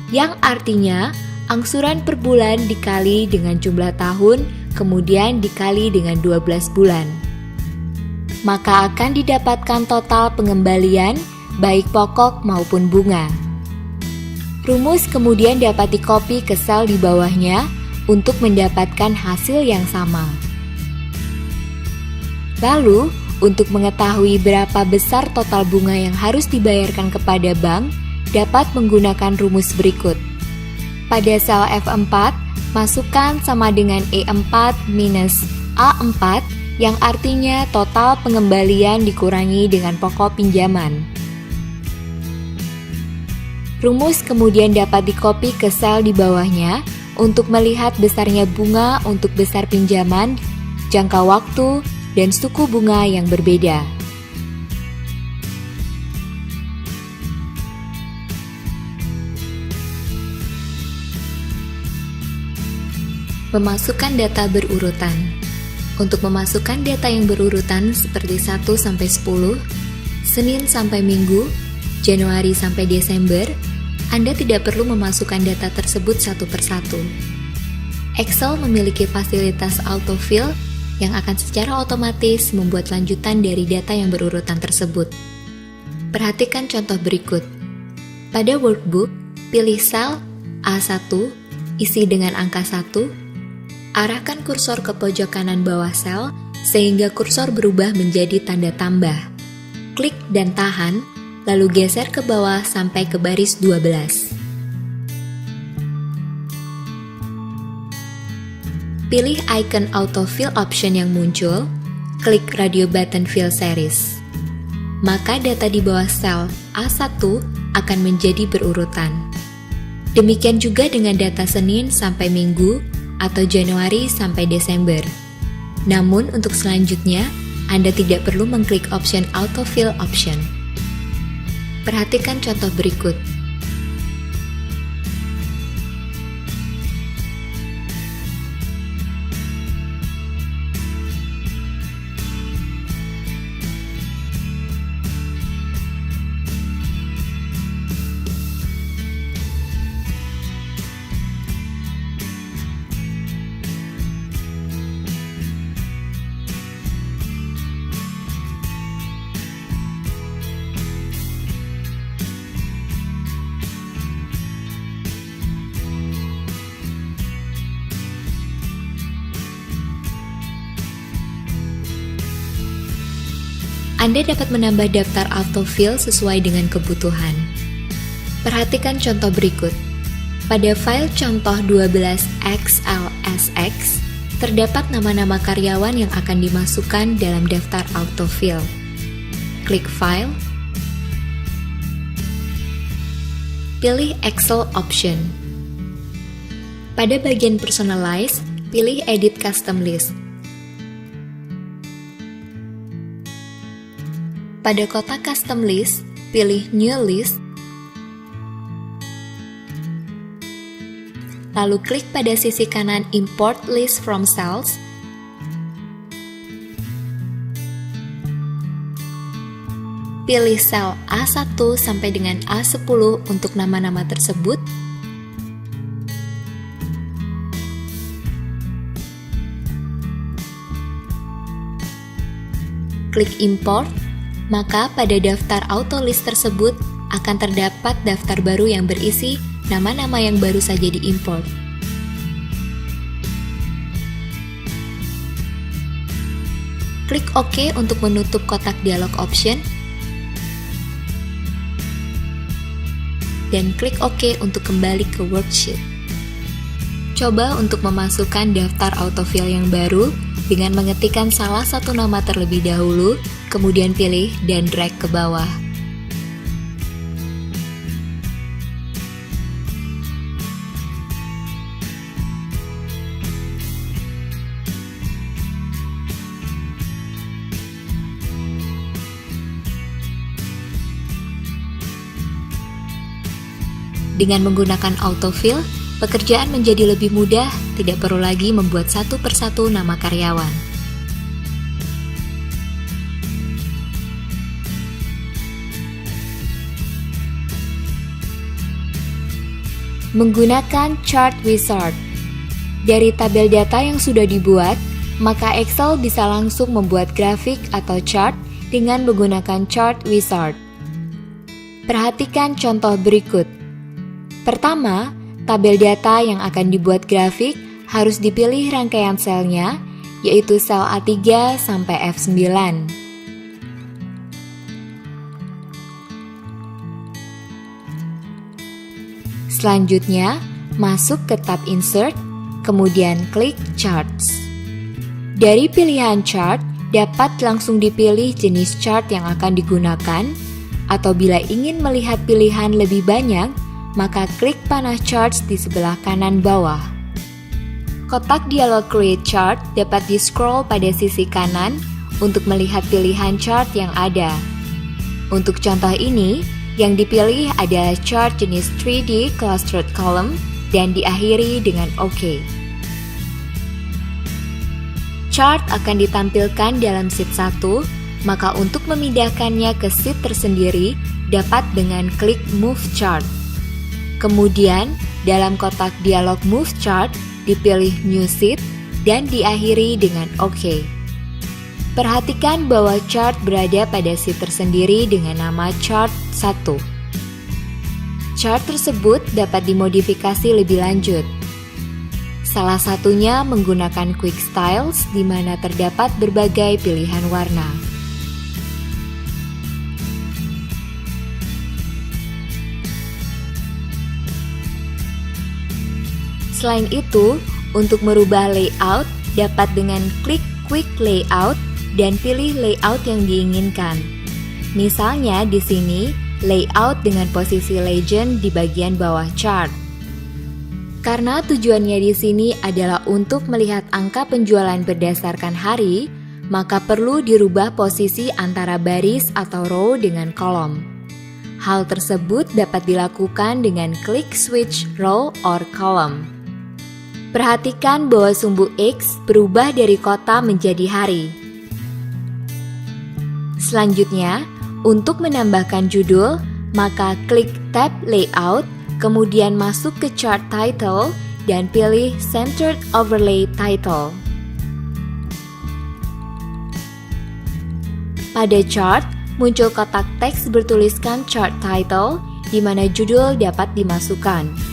yang artinya angsuran per bulan dikali dengan jumlah tahun, kemudian dikali dengan 12 bulan. Maka akan didapatkan total pengembalian baik pokok maupun bunga. Rumus kemudian dapat di-copy ke sel di bawahnya untuk mendapatkan hasil yang sama. Lalu, untuk mengetahui berapa besar total bunga yang harus dibayarkan kepada bank, dapat menggunakan rumus berikut. Pada sel F4, masukkan sama dengan E4 minus A4, yang artinya total pengembalian dikurangi dengan pokok pinjaman. Rumus kemudian dapat di-copy ke sel di bawahnya untuk melihat besarnya bunga untuk besar pinjaman, jangka waktu, dan suku bunga yang berbeda. Memasukkan data berurutan. Untuk memasukkan data yang berurutan seperti 1 sampai 10, Senin sampai Minggu, Januari sampai Desember, Anda tidak perlu memasukkan data tersebut satu persatu. Excel memiliki fasilitas autofill yang akan secara otomatis membuat lanjutan dari data yang berurutan tersebut. Perhatikan contoh berikut. Pada workbook, pilih sel A1, isi dengan angka 1, arahkan kursor ke pojok kanan bawah sel sehingga kursor berubah menjadi tanda tambah. Klik dan tahan, lalu geser ke bawah sampai ke baris 12. Pilih icon autofill option yang muncul, klik radio button fill series. Maka data di bawah sel A1 akan menjadi berurutan. Demikian juga dengan data Senin sampai Minggu atau Januari sampai Desember. Namun untuk selanjutnya, Anda tidak perlu mengklik option autofill option. Perhatikan contoh berikut. Anda dapat menambah daftar autofill sesuai dengan kebutuhan. Perhatikan contoh berikut. Pada file contoh 12XLSX, terdapat nama-nama karyawan yang akan dimasukkan dalam daftar autofill. Klik File, pilih Excel option. Pada bagian Personalize, pilih Edit Custom List. Pada kotak Custom List, pilih New List, lalu klik pada sisi kanan Import List from Cells, pilih sel A1 sampai dengan A10 untuk nama-nama tersebut, klik Import. Maka pada daftar auto list tersebut akan terdapat daftar baru yang berisi nama-nama yang baru saja diimport. Klik OK untuk menutup kotak dialog option dan klik OK untuk kembali ke worksheet. Coba untuk memasukkan daftar autofill yang baru dengan mengetikkan salah satu nama terlebih dahulu, kemudian pilih dan drag ke bawah. Dengan menggunakan autofill, pekerjaan menjadi lebih mudah, tidak perlu lagi membuat satu persatu nama karyawan. Menggunakan Chart Wizard. Dari tabel data yang sudah dibuat, maka Excel bisa langsung membuat grafik atau chart dengan menggunakan Chart Wizard. Perhatikan contoh berikut. Pertama, tabel data yang akan dibuat grafik harus dipilih rangkaian selnya, yaitu sel A3 sampai F9. Selanjutnya, masuk ke tab Insert, kemudian klik Charts. Dari pilihan chart, dapat langsung dipilih jenis chart yang akan digunakan, atau bila ingin melihat pilihan lebih banyak, maka klik panah Charts di sebelah kanan bawah. Kotak dialog Create Chart dapat di-scroll pada sisi kanan untuk melihat pilihan chart yang ada. Untuk contoh ini, yang dipilih adalah chart jenis 3D Clustered Column dan diakhiri dengan OK. Chart akan ditampilkan dalam sheet 1, maka untuk memindahkannya ke sheet tersendiri dapat dengan klik Move Chart. Kemudian, dalam kotak dialog Move Chart, dipilih New Sheet dan diakhiri dengan OK. Perhatikan bahwa chart berada pada sheet tersendiri dengan nama Chart 1. Chart tersebut dapat dimodifikasi lebih lanjut. Salah satunya menggunakan Quick Styles di mana terdapat berbagai pilihan warna. Selain itu, untuk merubah layout dapat dengan klik Quick Layout dan pilih layout yang diinginkan. Misalnya di sini, layout dengan posisi legend di bagian bawah chart. Karena tujuannya di sini adalah untuk melihat angka penjualan berdasarkan hari, maka perlu dirubah posisi antara baris atau row dengan kolom. Hal tersebut dapat dilakukan dengan klik Switch Row or Column. Perhatikan bahwa sumbu X berubah dari kota menjadi hari. Selanjutnya, untuk menambahkan judul, maka klik tab Layout, kemudian masuk ke Chart Title, dan pilih Centered Overlay Title. Pada chart, muncul kotak teks bertuliskan Chart Title, di mana judul dapat dimasukkan.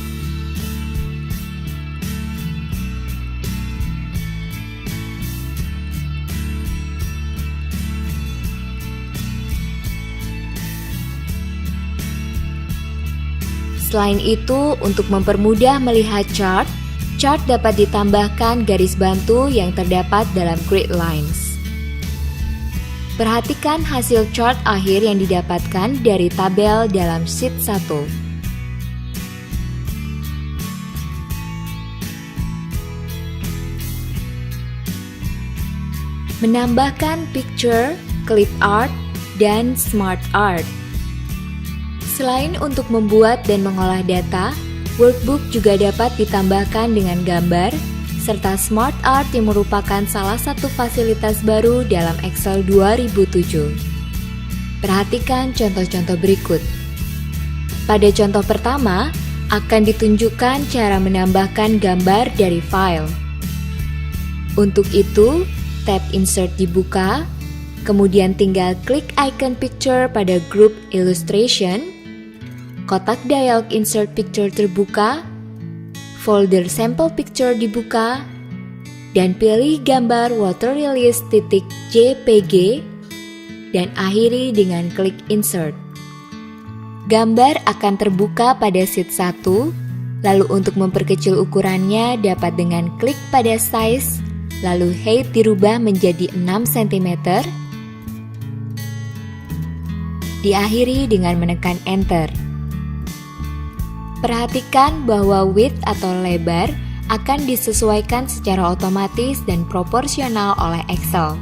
Selain itu, untuk mempermudah melihat chart dapat ditambahkan garis bantu yang terdapat dalam grid lines. Perhatikan hasil chart akhir yang didapatkan dari tabel dalam sheet 1. Menambahkan picture, clip art, dan smart art. Selain untuk membuat dan mengolah data, workbook juga dapat ditambahkan dengan gambar, serta smart art yang merupakan salah satu fasilitas baru dalam Excel 2007. Perhatikan contoh-contoh berikut. Pada contoh pertama, akan ditunjukkan cara menambahkan gambar dari file. Untuk itu, tab Insert dibuka, kemudian tinggal klik icon picture pada grup Illustration, kotak dialog Insert Picture terbuka, folder Sample Picture dibuka, dan pilih gambar waterrelease.jpg, dan akhiri dengan klik Insert. Gambar akan terbuka pada sheet 1, lalu untuk memperkecil ukurannya dapat dengan klik pada Size, lalu Height dirubah menjadi 6 cm, diakhiri dengan menekan Enter. Perhatikan bahwa width atau lebar akan disesuaikan secara otomatis dan proporsional oleh Excel.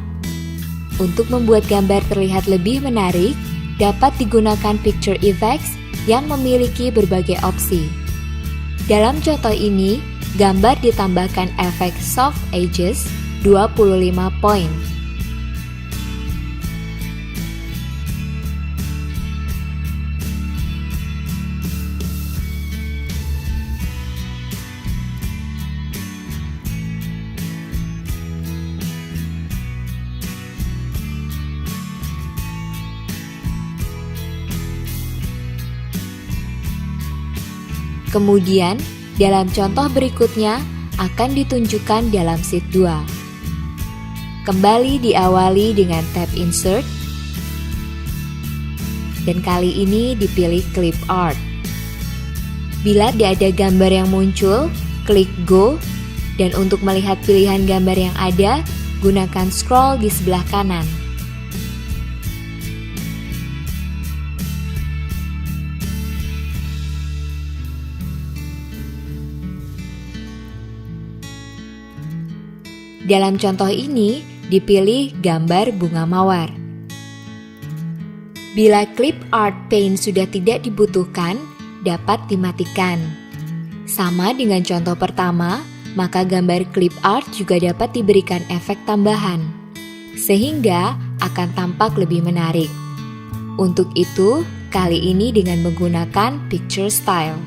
Untuk membuat gambar terlihat lebih menarik, dapat digunakan Picture Effects yang memiliki berbagai opsi. Dalam contoh ini, gambar ditambahkan efek Soft Edges 25 poin. Kemudian, dalam contoh berikutnya akan ditunjukkan dalam sheet 2. Kembali diawali dengan tab Insert, dan kali ini dipilih Clip Art. Bila tidak ada gambar yang muncul, klik Go, dan untuk melihat pilihan gambar yang ada, gunakan scroll di sebelah kanan. Dalam contoh ini, dipilih gambar bunga mawar. Bila Clip Art Pane sudah tidak dibutuhkan, dapat dimatikan. Sama dengan contoh pertama, maka gambar Clip Art juga dapat diberikan efek tambahan. Sehingga akan tampak lebih menarik. Untuk itu, kali ini dengan menggunakan Picture Style.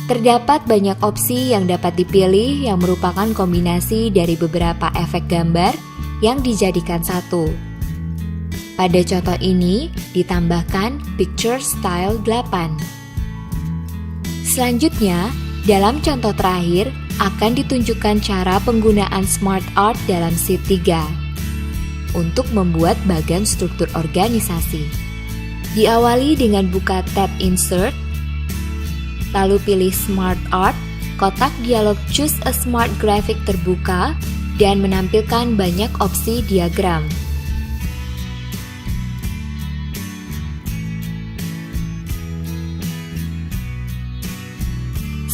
Terdapat banyak opsi yang dapat dipilih yang merupakan kombinasi dari beberapa efek gambar yang dijadikan satu. Pada contoh ini, ditambahkan Picture Style 8. Selanjutnya, dalam contoh terakhir, akan ditunjukkan cara penggunaan Smart Art dalam Sheet 3 untuk membuat bagan struktur organisasi. Diawali dengan buka tab Insert, lalu pilih Smart Art, kotak dialog Choose a Smart Graphic terbuka, dan menampilkan banyak opsi diagram.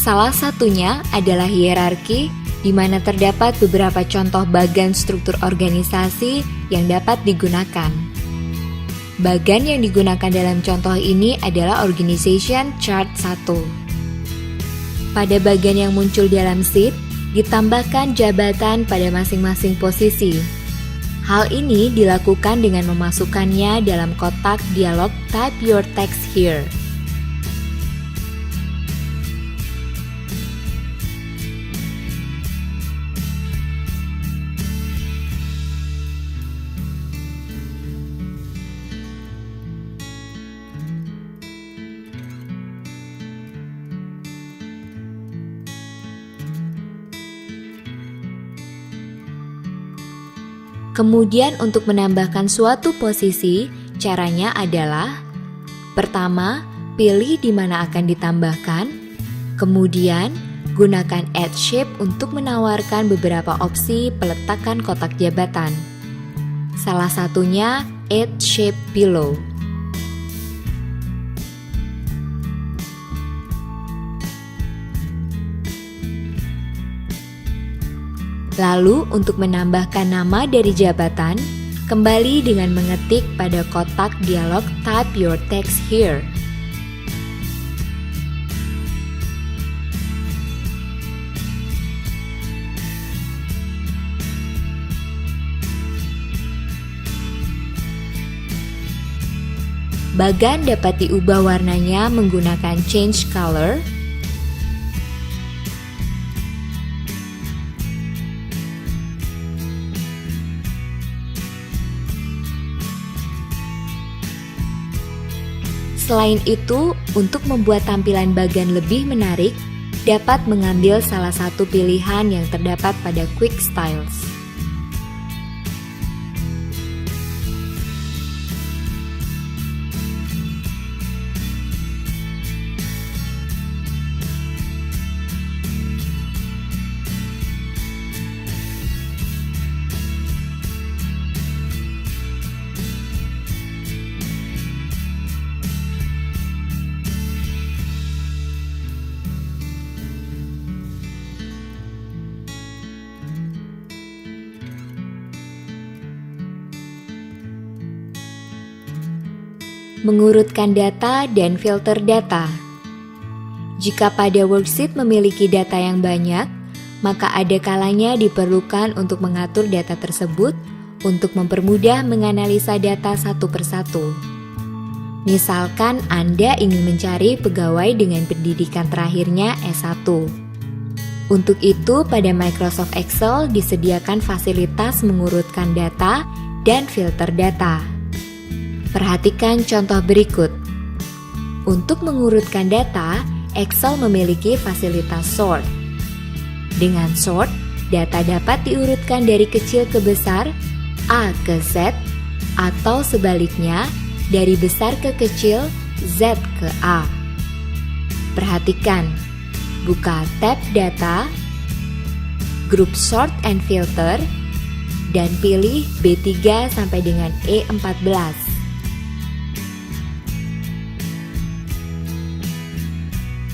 Salah satunya adalah hierarki, di mana terdapat beberapa contoh bagan struktur organisasi yang dapat digunakan. Bagan yang digunakan dalam contoh ini adalah Organization Chart 1. Pada bagian yang muncul dalam sheet, ditambahkan jabatan pada masing-masing posisi. Hal ini dilakukan dengan memasukkannya dalam kotak dialog Type Your Text Here. Kemudian untuk menambahkan suatu posisi, caranya adalah: pertama, pilih di mana akan ditambahkan, kemudian gunakan Add Shape untuk menawarkan beberapa opsi peletakan kotak jabatan. Salah satunya Add Shape Below. Lalu untuk menambahkan nama dari jabatan, kembali dengan mengetik pada kotak dialog Type Your Text Here. Bagan dapat diubah warnanya menggunakan Change Color, Selain itu, untuk membuat tampilan bagan lebih menarik, dapat mengambil salah satu pilihan yang terdapat pada Quick Styles. Mengurutkan data dan filter data. Jika pada worksheet memiliki data yang banyak, maka ada kalanya diperlukan untuk mengatur data tersebut untuk mempermudah menganalisa data satu persatu. Misalkan Anda ingin mencari pegawai dengan pendidikan terakhirnya S1. Untuk itu, pada Microsoft Excel disediakan fasilitas mengurutkan data dan filter data. Perhatikan contoh berikut. Untuk mengurutkan data, Excel memiliki fasilitas sort. Dengan sort, data dapat diurutkan dari kecil ke besar, A ke Z, atau sebaliknya, dari besar ke kecil, Z ke A. Perhatikan, buka tab Data, Group Sort and Filter, dan pilih B3 sampai dengan E14.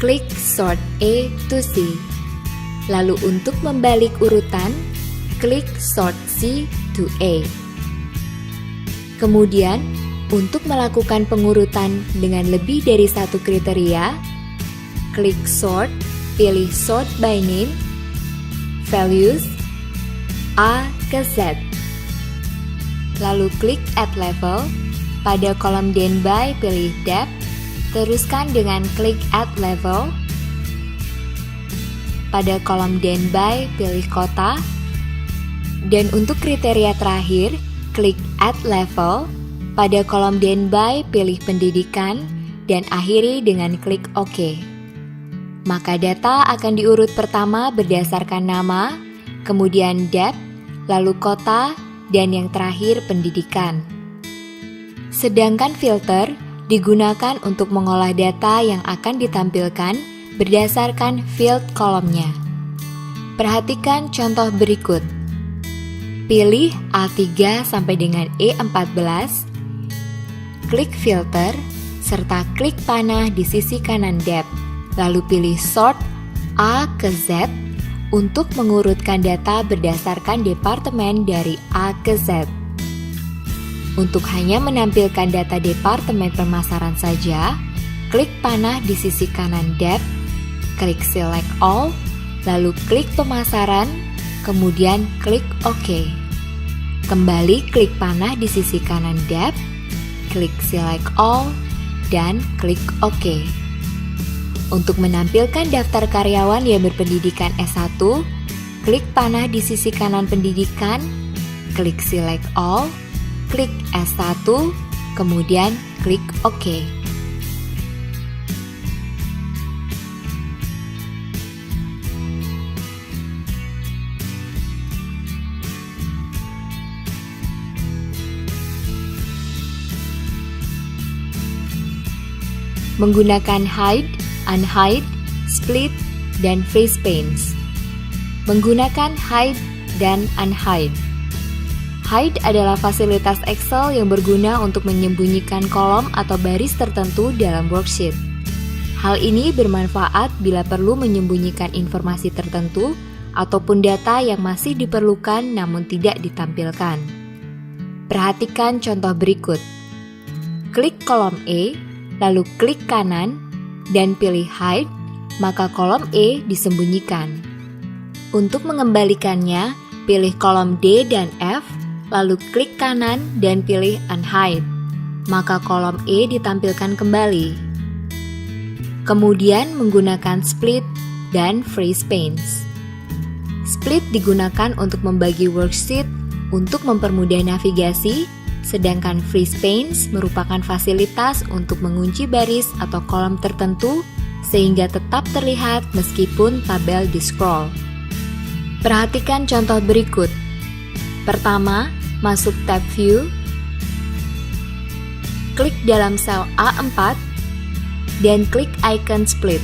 Klik Sort A to C. Lalu untuk membalik urutan, klik Sort C to A. Kemudian, untuk melakukan pengurutan dengan lebih dari satu kriteria, klik Sort, pilih Sort by Name, Values, A ke Z. lalu klik Add Level. Pada kolom Then By, pilih Depth. Teruskan dengan klik Add Level. Pada kolom Then By, pilih Kota. Dan untuk kriteria terakhir, klik Add Level. Pada kolom Then By, pilih Pendidikan. Dan akhiri dengan klik OK. Maka data akan diurut pertama berdasarkan nama, kemudian depth, lalu kota, dan yang terakhir pendidikan. Sedangkan filter digunakan untuk mengolah data yang akan ditampilkan berdasarkan field kolomnya. Perhatikan contoh berikut. Pilih A3 sampai dengan E14, klik filter, serta klik panah di sisi kanan depth. Lalu pilih Sort A ke Z untuk mengurutkan data berdasarkan departemen dari A ke Z. Untuk hanya menampilkan data departemen pemasaran saja, klik panah di sisi kanan depth, klik Select All, lalu klik pemasaran, kemudian klik OK. Kembali klik panah di sisi kanan depth, klik Select All, dan klik OK. Untuk menampilkan daftar karyawan yang berpendidikan S1, klik panah di sisi kanan pendidikan, klik Select All, klik S1, kemudian klik OK. Menggunakan Hide, Unhide, Split, dan Freeze Panes. Menggunakan Hide dan Unhide. Hide adalah fasilitas Excel yang berguna untuk menyembunyikan kolom atau baris tertentu dalam worksheet. Hal ini bermanfaat bila perlu menyembunyikan informasi tertentu ataupun data yang masih diperlukan namun tidak ditampilkan. Perhatikan contoh berikut. Klik kolom E, lalu klik kanan, dan pilih Hide, maka kolom E disembunyikan. Untuk mengembalikannya, pilih kolom D dan F, lalu klik kanan dan pilih Unhide, maka kolom E ditampilkan kembali. Kemudian menggunakan Split dan Freeze Panes. Split digunakan untuk membagi worksheet untuk mempermudah navigasi, sedangkan Freeze Panes merupakan fasilitas untuk mengunci baris atau kolom tertentu sehingga tetap terlihat meskipun tabel di-scroll. Perhatikan contoh berikut. Pertama, masuk tab View, klik dalam sel A4, dan klik icon Split.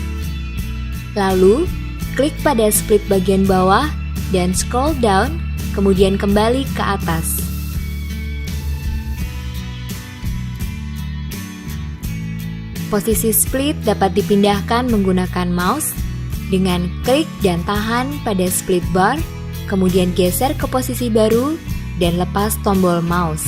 Lalu, klik pada Split bagian bawah dan scroll down, kemudian kembali ke atas. Posisi split dapat dipindahkan menggunakan mouse dengan klik dan tahan pada split bar, kemudian geser ke posisi baru dan lepas tombol mouse.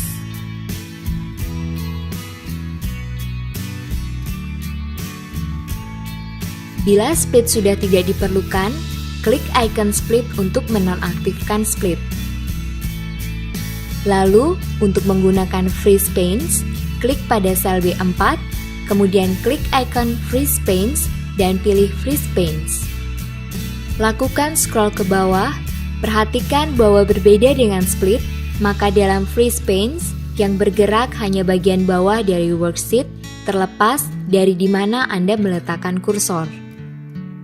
Bila split sudah tidak diperlukan, klik icon split untuk menonaktifkan split. Lalu, untuk menggunakan Freeze Panes, klik pada sel B4, kemudian klik icon Freeze Panes dan pilih Freeze Panes. Lakukan scroll ke bawah, perhatikan bahwa berbeda dengan split, maka dalam Freeze Panes yang bergerak hanya bagian bawah dari worksheet terlepas dari di mana Anda meletakkan kursor.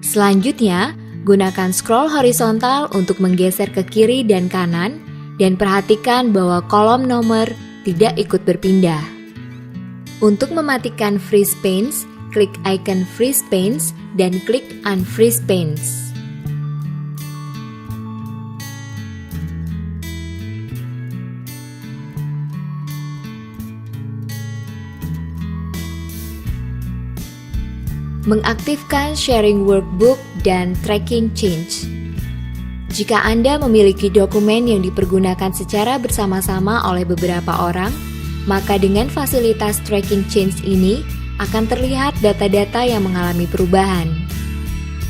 Selanjutnya, gunakan scroll horizontal untuk menggeser ke kiri dan kanan dan perhatikan bahwa kolom nomor tidak ikut berpindah. Untuk mematikan Freeze Panes, klik icon Freeze Panes dan klik Unfreeze Panes. Mengaktifkan Sharing Workbook dan Tracking Change. Jika Anda memiliki dokumen yang dipergunakan secara bersama-sama oleh beberapa orang, maka dengan fasilitas Tracking Change ini akan terlihat data-data yang mengalami perubahan.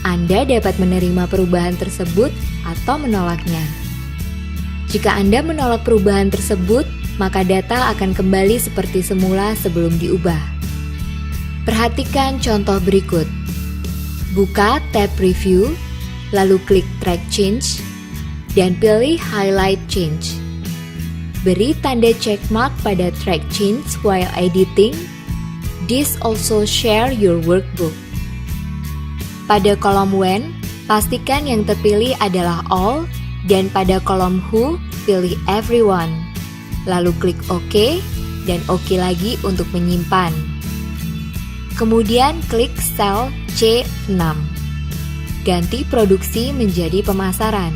Anda dapat menerima perubahan tersebut atau menolaknya. Jika Anda menolak perubahan tersebut, maka data akan kembali seperti semula sebelum diubah. Perhatikan contoh berikut. Buka tab Preview, lalu klik Track Change, dan pilih Highlight Change. Beri tanda check mark pada track change while editing. This also share your workbook. Pada kolom when, pastikan yang terpilih adalah all, dan pada kolom who, pilih everyone. Lalu klik OK, dan OK lagi untuk menyimpan. Kemudian klik sel C6. Ganti produksi menjadi pemasaran.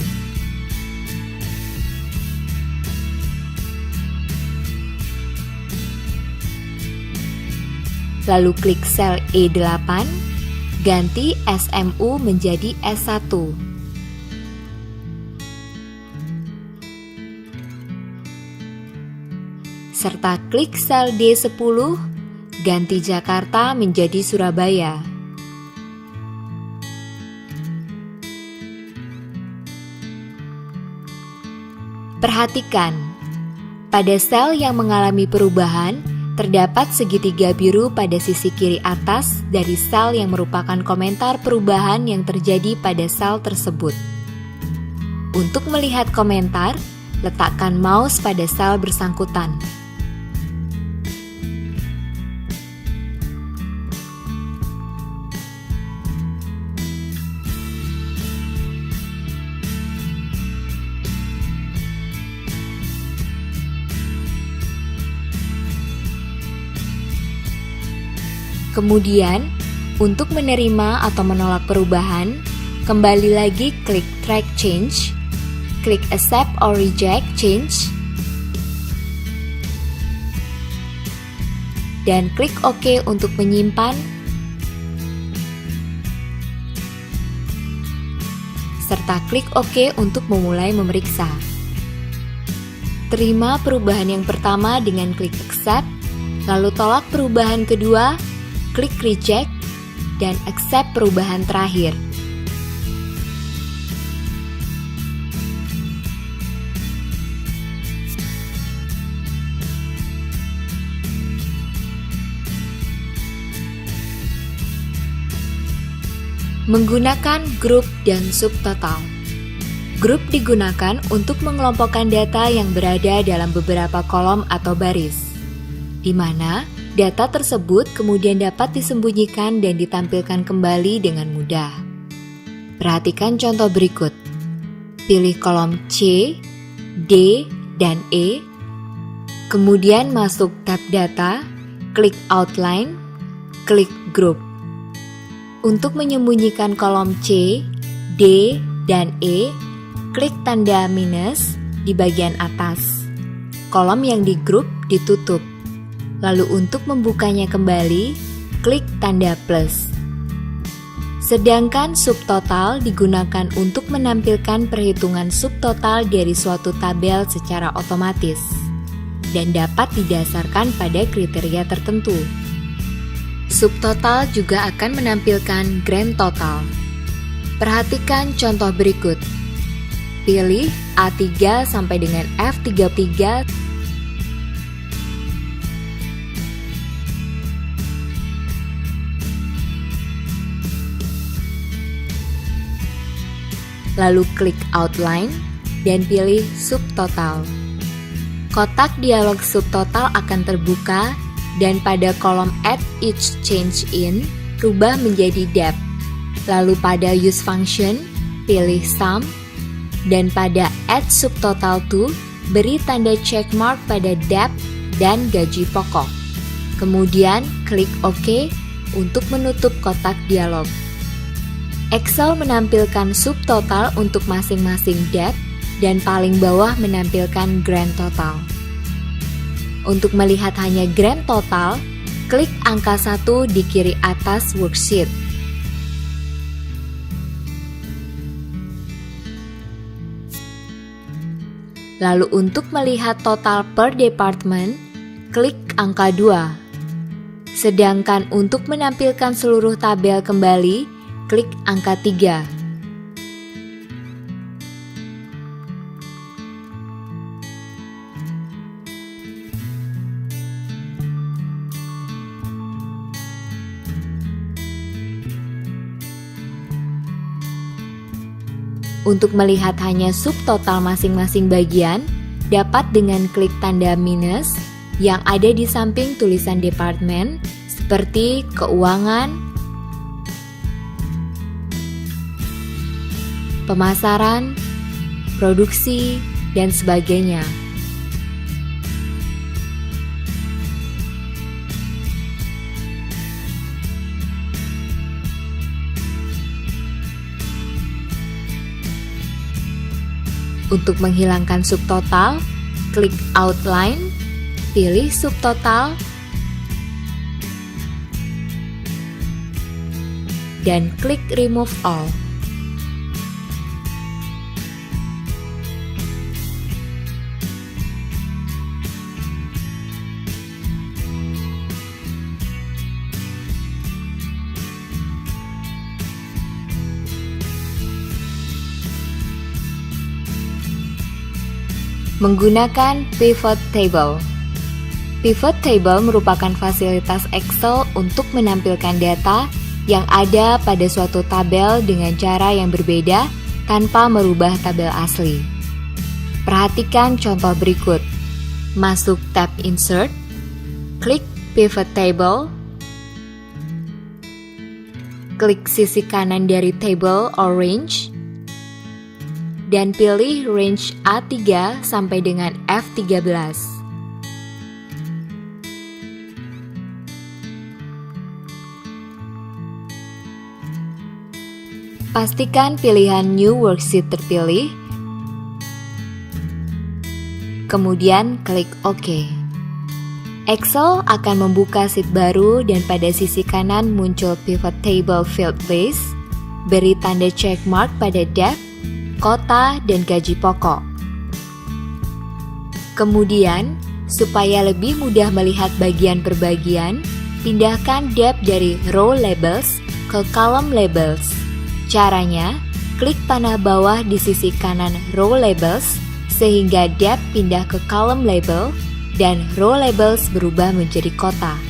Lalu klik sel E8, ganti SMU menjadi S1. Serta klik sel D10, ganti Jakarta menjadi Surabaya. Perhatikan, pada sel yang mengalami perubahan, terdapat segitiga biru pada sisi kiri atas dari sel yang merupakan komentar perubahan yang terjadi pada sel tersebut. Untuk melihat komentar, letakkan mouse pada sel bersangkutan. Kemudian, untuk menerima atau menolak perubahan, kembali lagi klik Track Change, klik Accept or Reject Change, dan klik OK untuk menyimpan, serta klik OK untuk memulai memeriksa. Terima perubahan yang pertama dengan klik Accept, lalu tolak perubahan kedua, klik Reject, dan Accept perubahan terakhir. Menggunakan grup dan subtotal. Grup digunakan untuk mengelompokkan data yang berada dalam beberapa kolom atau baris, di mana data tersebut kemudian dapat disembunyikan dan ditampilkan kembali dengan mudah. Perhatikan contoh berikut. Pilih kolom C, D, dan E, kemudian masuk tab Data, klik Outline, klik Group. Untuk menyembunyikan kolom C, D, dan E, klik tanda minus di bagian atas. Kolom yang di grup ditutup. Lalu untuk membukanya kembali, klik tanda plus. Sedangkan subtotal digunakan untuk menampilkan perhitungan subtotal dari suatu tabel secara otomatis dan dapat didasarkan pada kriteria tertentu. Subtotal juga akan menampilkan grand total. Perhatikan contoh berikut. Pilih A3 sampai dengan F33. Lalu klik Outline dan pilih Subtotal. Kotak dialog subtotal akan terbuka dan pada kolom Add Each Change In, rubah menjadi Depth. Lalu pada Use Function, pilih Sum, dan pada Add Subtotal To, beri tanda check mark pada Depth dan gaji pokok. Kemudian klik OK untuk menutup kotak dialog. Excel menampilkan subtotal untuk masing-masing depth dan paling bawah menampilkan grand total. Untuk melihat hanya grand total, klik angka 1 di kiri atas worksheet. Lalu untuk melihat total per department, klik angka 2. Sedangkan untuk menampilkan seluruh tabel kembali, klik angka 3. Untuk melihat hanya subtotal masing-masing bagian, dapat dengan klik tanda minus yang ada di samping tulisan departemen seperti keuangan, pemasaran, produksi, dan sebagainya. Untuk menghilangkan subtotal, klik outline, pilih subtotal, dan klik remove all. Menggunakan pivot table. Pivot table merupakan fasilitas Excel untuk menampilkan data yang ada pada suatu tabel dengan cara yang berbeda tanpa merubah tabel asli. Perhatikan contoh berikut. Masuk tab Insert, klik Pivot Table, klik sisi kanan dari Table or Range, dan pilih range A3 sampai dengan F13. Pastikan pilihan New Worksheet terpilih, kemudian klik OK. Excel akan membuka sheet baru dan pada sisi kanan muncul Pivot Table Field List, beri tanda check mark pada depth, kota, dan gaji pokok. Kemudian, supaya lebih mudah melihat bagian per bagian, pindahkan depth dari row labels ke column labels. Caranya, klik panah bawah di sisi kanan row labels sehingga depth pindah ke column label dan row labels berubah menjadi kota.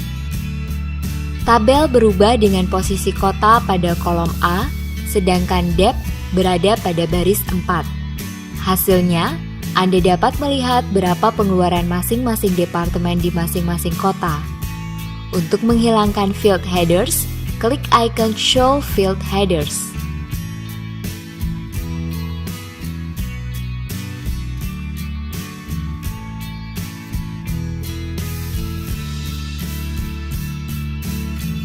Tabel berubah dengan posisi kota pada kolom A, sedangkan depth berada pada baris 4. Hasilnya, Anda dapat melihat berapa pengeluaran masing-masing departemen di masing-masing kota. Untuk menghilangkan field headers, klik icon Show Field Headers.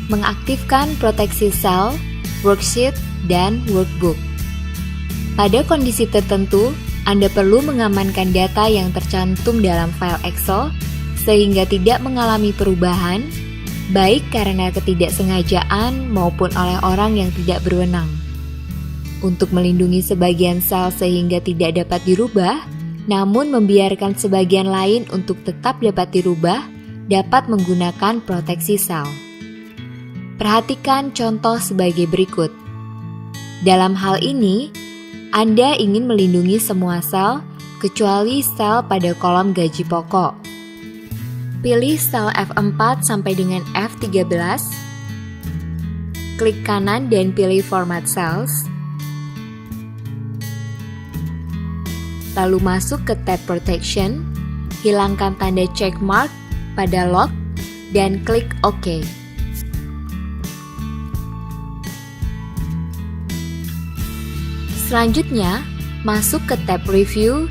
Mengaktifkan proteksi sel, worksheet, dan workbook. Pada kondisi tertentu, Anda perlu mengamankan data yang tercantum dalam file Excel sehingga tidak mengalami perubahan, baik karena ketidaksengajaan maupun oleh orang yang tidak berwenang. Untuk melindungi sebagian sel sehingga tidak dapat dirubah, namun membiarkan sebagian lain untuk tetap dapat dirubah, dapat menggunakan proteksi sel. Perhatikan contoh sebagai berikut. Dalam hal ini, Anda ingin melindungi semua sel, kecuali sel pada kolom gaji pokok. Pilih sel F4 sampai dengan F13, klik kanan dan pilih Format Cells, lalu masuk ke tab Protection, hilangkan tanda check mark pada Lock, dan klik OK. Selanjutnya, masuk ke tab Review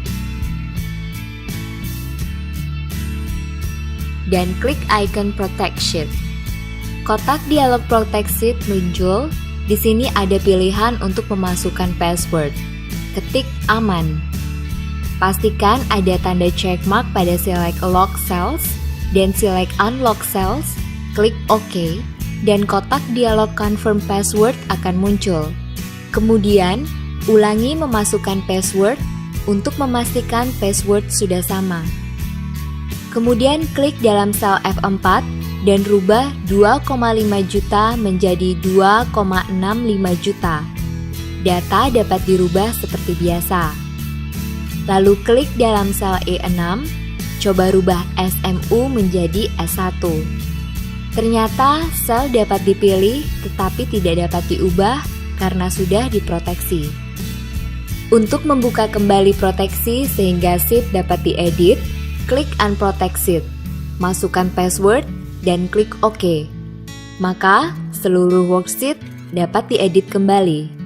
dan klik icon Protect Sheet. Kotak dialog Protect Sheet muncul. Di sini ada pilihan untuk memasukkan password. Ketik aman. Pastikan ada tanda check mark pada Select Lock Cells dan Select Unlock Cells. Klik OK dan kotak dialog Confirm Password akan muncul. Kemudian, ulangi memasukkan password untuk memastikan password sudah sama. Kemudian klik dalam sel F4 dan rubah 2,5 juta menjadi 2,65 juta. Data dapat dirubah seperti biasa. Lalu klik dalam sel E6, coba rubah SMU menjadi S1. Ternyata sel dapat dipilih tetapi tidak dapat diubah karena sudah diproteksi. Untuk membuka kembali proteksi sehingga sheet dapat diedit, klik Unprotect Sheet, masukkan password, dan klik OK. Maka, seluruh worksheet dapat diedit kembali.